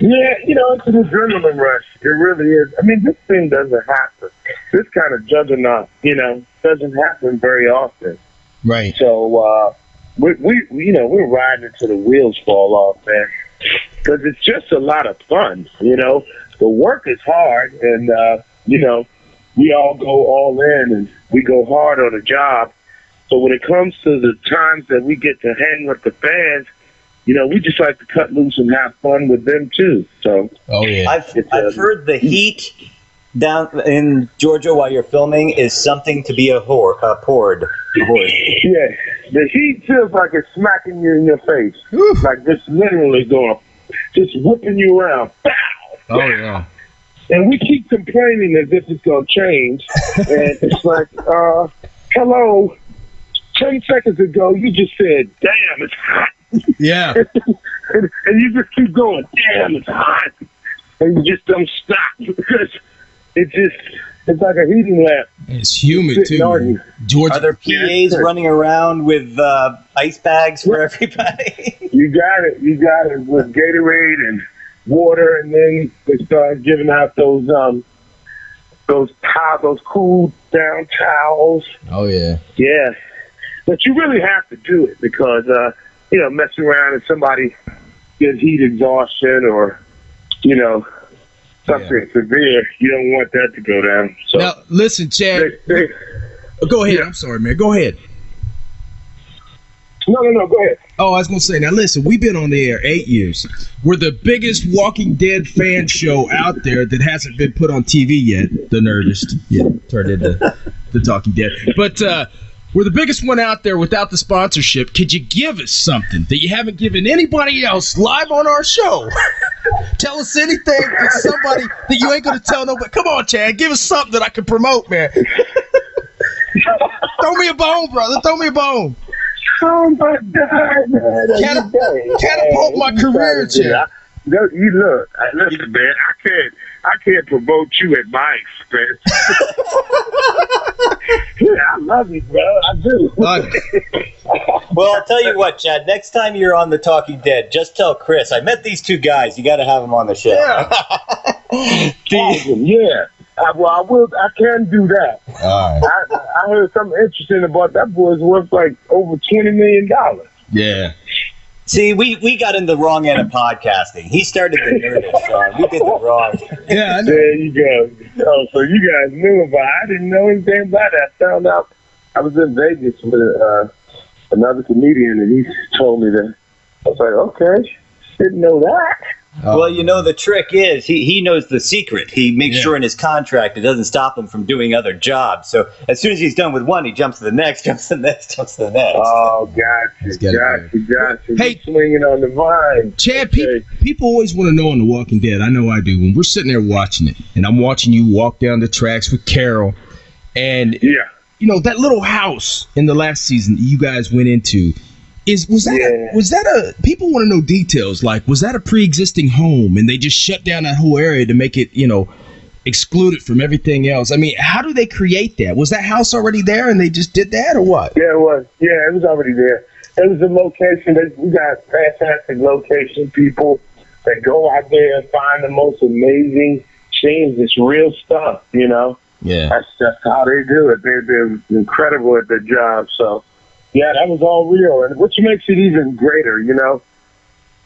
Speaker 8: Yeah, you know, it's an adrenaline rush. It really is. I mean, this thing doesn't happen. This kind of juggernaut, you know, doesn't happen very often.
Speaker 10: Right.
Speaker 8: So we you know, we're riding until the wheels fall off, man. Because it's just a lot of fun, you know. The work is hard, and, you know, we all go all in, and we go hard on a job. So when it comes to the times that we get to hang with the fans, you know, we just like to cut loose and have fun with them, too. So,
Speaker 10: oh, yeah.
Speaker 9: I've heard the heat down in Georgia while you're filming is something to be poured.
Speaker 8: Yeah, the heat feels like it's smacking you in your face. Oof. Like just literally just whipping you around. Pow!
Speaker 10: Oh, yeah.
Speaker 8: And we keep complaining as if it's going to change. And it's like, hello, 10 seconds ago, you just said, damn, it's hot.
Speaker 10: Yeah.
Speaker 8: and you just keep going, damn, it's hot. And you just don't stop because it's like a heating lamp.
Speaker 10: It's humid, too.
Speaker 9: Georgia. Are there PAs running around with ice bags for everybody?
Speaker 8: You got it with Gatorade and water, and then they start giving out those cool down towels.
Speaker 10: Oh yeah.
Speaker 8: Yeah. But you really have to do it because you know, messing around and somebody gets heat exhaustion or, you know, something severe, you don't want that to go down. So
Speaker 10: now listen, Chad. Go ahead. Yeah. I'm sorry, man. Go ahead.
Speaker 8: No, go ahead.
Speaker 10: Oh, I was going to say, now listen, we've been on the air 8 years. We're the biggest Walking Dead fan show out there that hasn't been put on TV yet. The Nerdist. Yeah, turned into the Talking Dead. But We're the biggest one out there without the sponsorship. Could you give us something that you haven't given anybody else live on our show? Tell us anything that's somebody that you ain't going to tell nobody. Come on, Chad. Give us something that I can promote, man. Throw me a bone, brother. Throw me a bone.
Speaker 8: Oh my God, man!
Speaker 10: Catapult my career, Chad.
Speaker 8: You look. Listen, man. I can't promote you at my expense. Yeah, I love you, bro. I do.
Speaker 9: Well, I'll tell you what, Chad. Next time you're on the Talking Dead, just tell Chris I met these two guys. You got to have them on the show.
Speaker 10: Yeah.
Speaker 8: Yeah. I will. I can do that.
Speaker 10: All right.
Speaker 8: I heard something interesting about that boy's worth like over $20 million.
Speaker 10: Yeah.
Speaker 9: See, we got in the wrong end of podcasting. He started the narrative, Sean. We did the wrong.
Speaker 10: Yeah, I know.
Speaker 8: There you go. Oh, so you guys knew about it. I didn't know anything about it. I found out I was in Vegas with another comedian, and he told me that. I was like, okay, didn't know that.
Speaker 9: Well, you know, the trick is he knows the secret. He makes sure in his contract it doesn't stop him from doing other jobs. So as soon as he's done with one, he jumps to the next, jumps to the next, jumps to the next.
Speaker 8: Oh, gotcha.
Speaker 10: Hey,
Speaker 8: swinging on the vine.
Speaker 10: Chad, people always want to know on The Walking Dead. I know I do. When we're sitting there watching it, and I'm watching you walk down the tracks with Carol, and you know that little house in the last season you guys went into. Was that a people want to know details, like was that a pre-existing home and they just shut down that whole area to make it, you know, excluded from everything else? I mean, how do they create that? Was that house already there and they just did that, or what?
Speaker 8: Yeah, it was. Yeah, it was already there. It was a location that we got fantastic location people that go out there and find the most amazing scenes. It's real stuff, you know.
Speaker 10: Yeah,
Speaker 8: that's just how they do it. They're incredible at their job. So. Yeah, that was all real, and which makes it even greater, you know,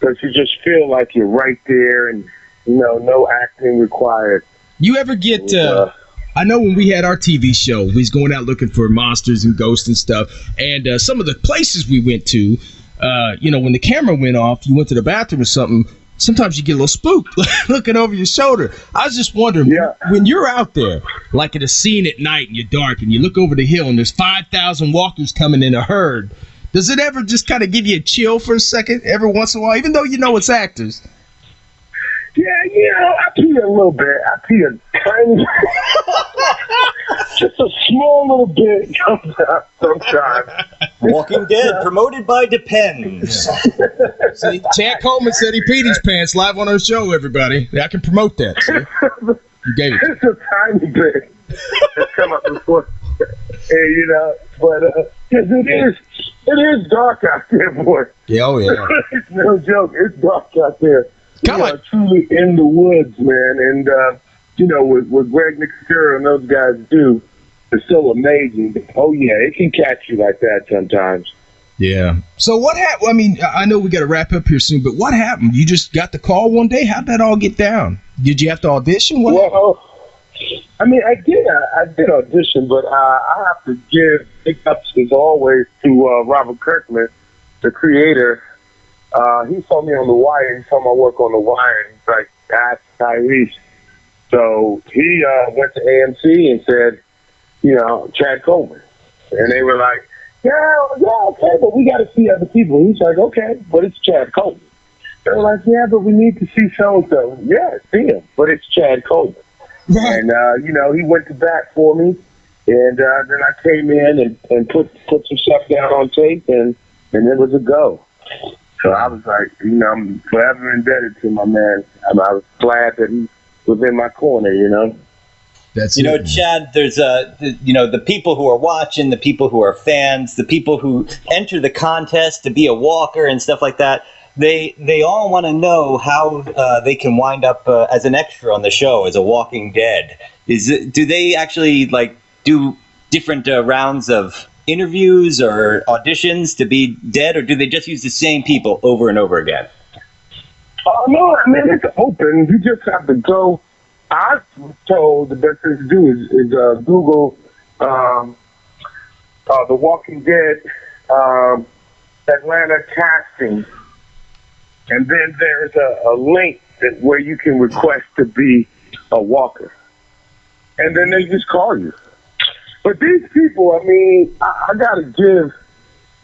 Speaker 8: because you just feel like you're right there, and you know, no acting required.
Speaker 10: You ever get? I know when we had our TV show, we was going out looking for monsters and ghosts and stuff, and some of the places we went to, you know, when the camera went off, you went to the bathroom or something. Sometimes you get a little spooked looking over your shoulder. I was just wondering, when you're out there, like at a scene at night and you're dark and you look over the hill and there's 5,000 walkers coming in a herd, does it ever just kind of give you a chill for a second every once in a while, even though you know it's actors?
Speaker 8: Yeah, you know, I pee a little bit. I pee a tiny just a small little bit sometimes.
Speaker 9: Walking Dead, promoted by Depends.
Speaker 10: See, Chad Coleman said he peed his pants live on our show, everybody. I can promote that. See? You gave it.
Speaker 8: It's a tiny bit. It's come up before. Hey, you know, but it is dark out there, boy.
Speaker 10: Yeah, oh yeah.
Speaker 8: It's no joke. It's dark out there. We are truly in the woods, man. And, you know, what Greg Nicotero and those guys do is so amazing. Oh, yeah, it can catch you like that sometimes.
Speaker 10: Yeah. So what happened? I mean, I know we got to wrap up here soon, but what happened? You just got the call one day? How'd that all get down? Did you have to audition?
Speaker 8: I mean, I did audition, but I have to give big ups, as always, to Robert Kirkman, the creator. He saw me on The Wire. He saw my work on The Wire. And he's like, that's Tyrese. So he went to AMC and said, you know, Chad Coleman. And they were like, yeah, okay, but we got to see other people. He's like, okay, but it's Chad Coleman. They were like, yeah, but we need to see so-and-so. Yeah, see him, but it's Chad Coleman. Right. And, you know, he went to bat for me. And then I came in and put some stuff down on tape, and it was a go. So I was like, you know, I'm forever indebted to my man. I was glad that he was in my corner, you know.
Speaker 9: That's you know, Chad, there's you know, the people who are watching, the people who are fans, the people who enter the contest to be a walker and stuff like that. They all want to know how they can wind up as an extra on the show as a Walking Dead. Do they actually like do different rounds of interviews or auditions to be dead, or do they just use the same people over and over again?
Speaker 8: No, I mean, it's open. You just have to go. I was told the best thing to do is Google The Walking Dead Atlanta casting, and then there's a link where you can request to be a walker, and then they just call you. But these people, I mean, I got to give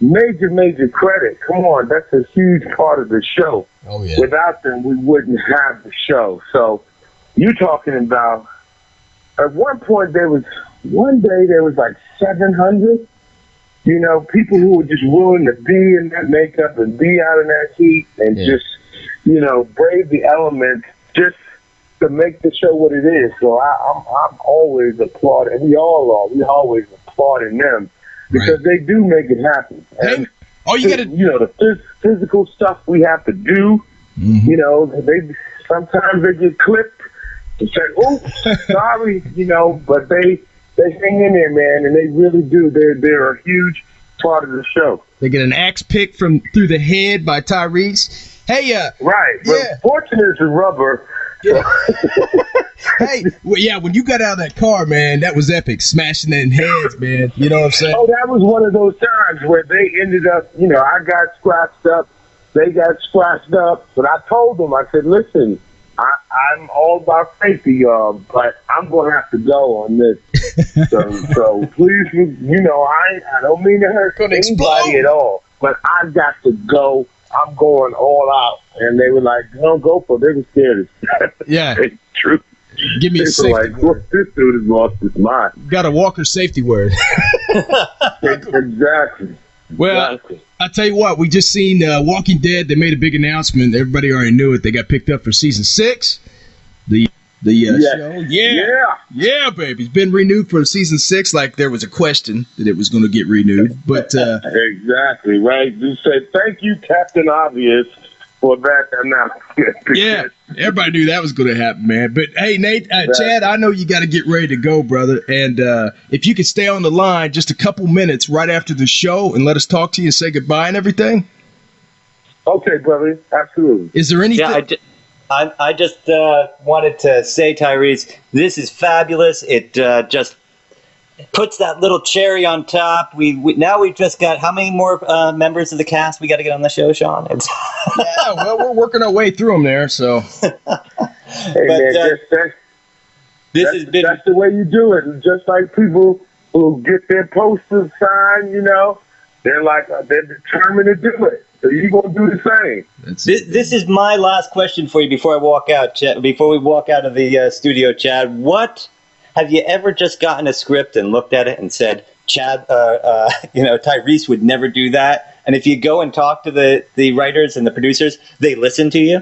Speaker 8: major credit. Come on, that's a huge part of the show.
Speaker 10: Oh, yeah.
Speaker 8: Without them, we wouldn't have the show. So you talking about, at one point, one day there was like 700, people who were just willing to be in that makeup and be out in that heat and just, brave the elements just to make the show what it is. So I'm always applauding, and we all are. We always applauding them because they do make it happen. And
Speaker 10: you gotta,
Speaker 8: the physical stuff we have to do. They sometimes they get clipped and say, "Oops, sorry," but they hang in there, man, and they really do. They're a huge part of the show.
Speaker 10: They get an axe pick through the head by Tyrese. Hey,
Speaker 8: right.
Speaker 10: Yeah.
Speaker 8: But fortunate to rubber.
Speaker 10: Yeah. Hey, when you got out of that car, man, that was epic. Smashing in heads, man. You know what I'm saying?
Speaker 8: Oh, that was one of those times where they ended up, I got scratched up, they got scratched up, but I told them, I said, listen, I'm all about safety, but I'm going to have to go on this. so please, I don't mean to hurt anybody at all, but I got to go. I'm going all out. And they were like, don't go for it. They were scared.
Speaker 10: Yeah.
Speaker 8: It's true.
Speaker 10: Give me a safety
Speaker 8: word.
Speaker 10: word.
Speaker 8: This dude has lost his mind.
Speaker 10: Got a Walker safety word.
Speaker 8: Exactly.
Speaker 10: Well,
Speaker 8: exactly.
Speaker 10: I tell you what, we just seen Walking Dead. They made a big announcement. Everybody already knew it. They got picked up for season 6. The show. Yeah, baby. It's been renewed for season 6. Like there was a question that it was going to get renewed. But
Speaker 8: exactly, right. You said, thank you, Captain Obvious, for that announcement.
Speaker 10: Yeah, everybody knew that was going to happen, man. But hey, Nate, Chad, I know you got to get ready to go, brother. And if you could stay on the line just a couple minutes right after the show and let us talk to you and say goodbye and everything.
Speaker 8: Okay, brother. Absolutely.
Speaker 10: Is there anything?
Speaker 9: Yeah, I just wanted to say, Tyrese, this is fabulous. It just puts that little cherry on top. Now we've just got how many more members of the cast we got to get on the show, Sean?
Speaker 10: Yeah, well, we're working our way through them there. So,
Speaker 8: hey, man, that's the way you do it. And just like people who get their posters signed, they're like they're determined to do it. So you're going to do the same.
Speaker 9: This is my last question for you before I walk out, Chad, before we walk out of the studio, Chad. What have you ever just gotten a script and looked at it and said, Chad, Tyrese would never do that? And if you go and talk to the writers and the producers, they listen to you?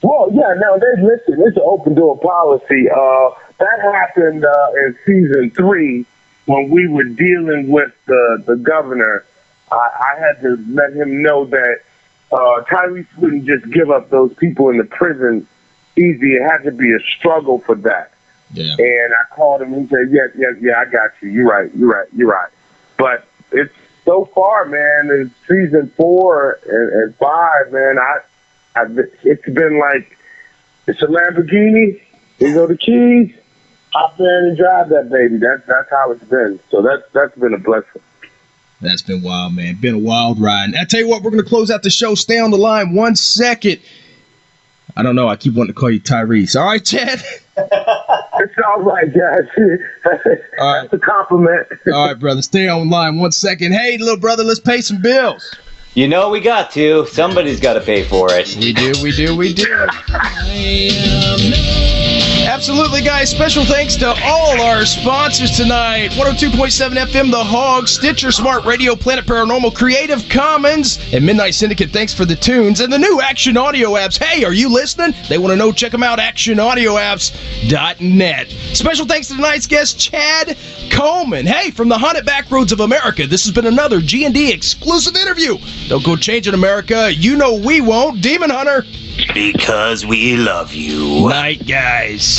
Speaker 8: Well, yeah, no, they listen. It's an open door policy. That happened in season 3 when we were dealing with the governor. I had to let him know that Tyrese wouldn't just give up those people in the prison easy. It had to be a struggle for that.
Speaker 10: Yeah.
Speaker 8: And I called him and he said, yeah, I got you. You're right. But it's so far, man, in season 4 and 5, man, it's been like, it's a Lamborghini. Here go the keys. Hop in and drive that baby. That's how it's been. So that's been a blessing.
Speaker 10: That's been wild, man. Been a wild ride. And I tell you what, we're going to close out the show. Stay on the line 1 second. I don't know. I keep wanting to call you Tyrese. All right, Chad?
Speaker 8: It's all right, guys.
Speaker 10: All right.
Speaker 8: That's a compliment.
Speaker 10: All right, brother. Stay on line 1 second. Hey, little brother, let's pay some bills.
Speaker 9: You know we got to. Somebody's got to pay for it.
Speaker 10: We do. Absolutely, guys. Special thanks to all our sponsors tonight. 102.7 FM, The Hog, Stitcher, Smart Radio, Planet Paranormal, Creative Commons, and Midnight Syndicate. Thanks for the tunes. And the new Action Audio apps. Hey, are you listening? They want to know. Check them out, actionaudioapps.net. Special thanks to tonight's guest, Chad Coleman. Hey, from the haunted backroads of America, this has been another G&D exclusive interview. Don't go changing America. You know we won't. Demon Hunter.
Speaker 9: Because we love you.
Speaker 10: Night, guys.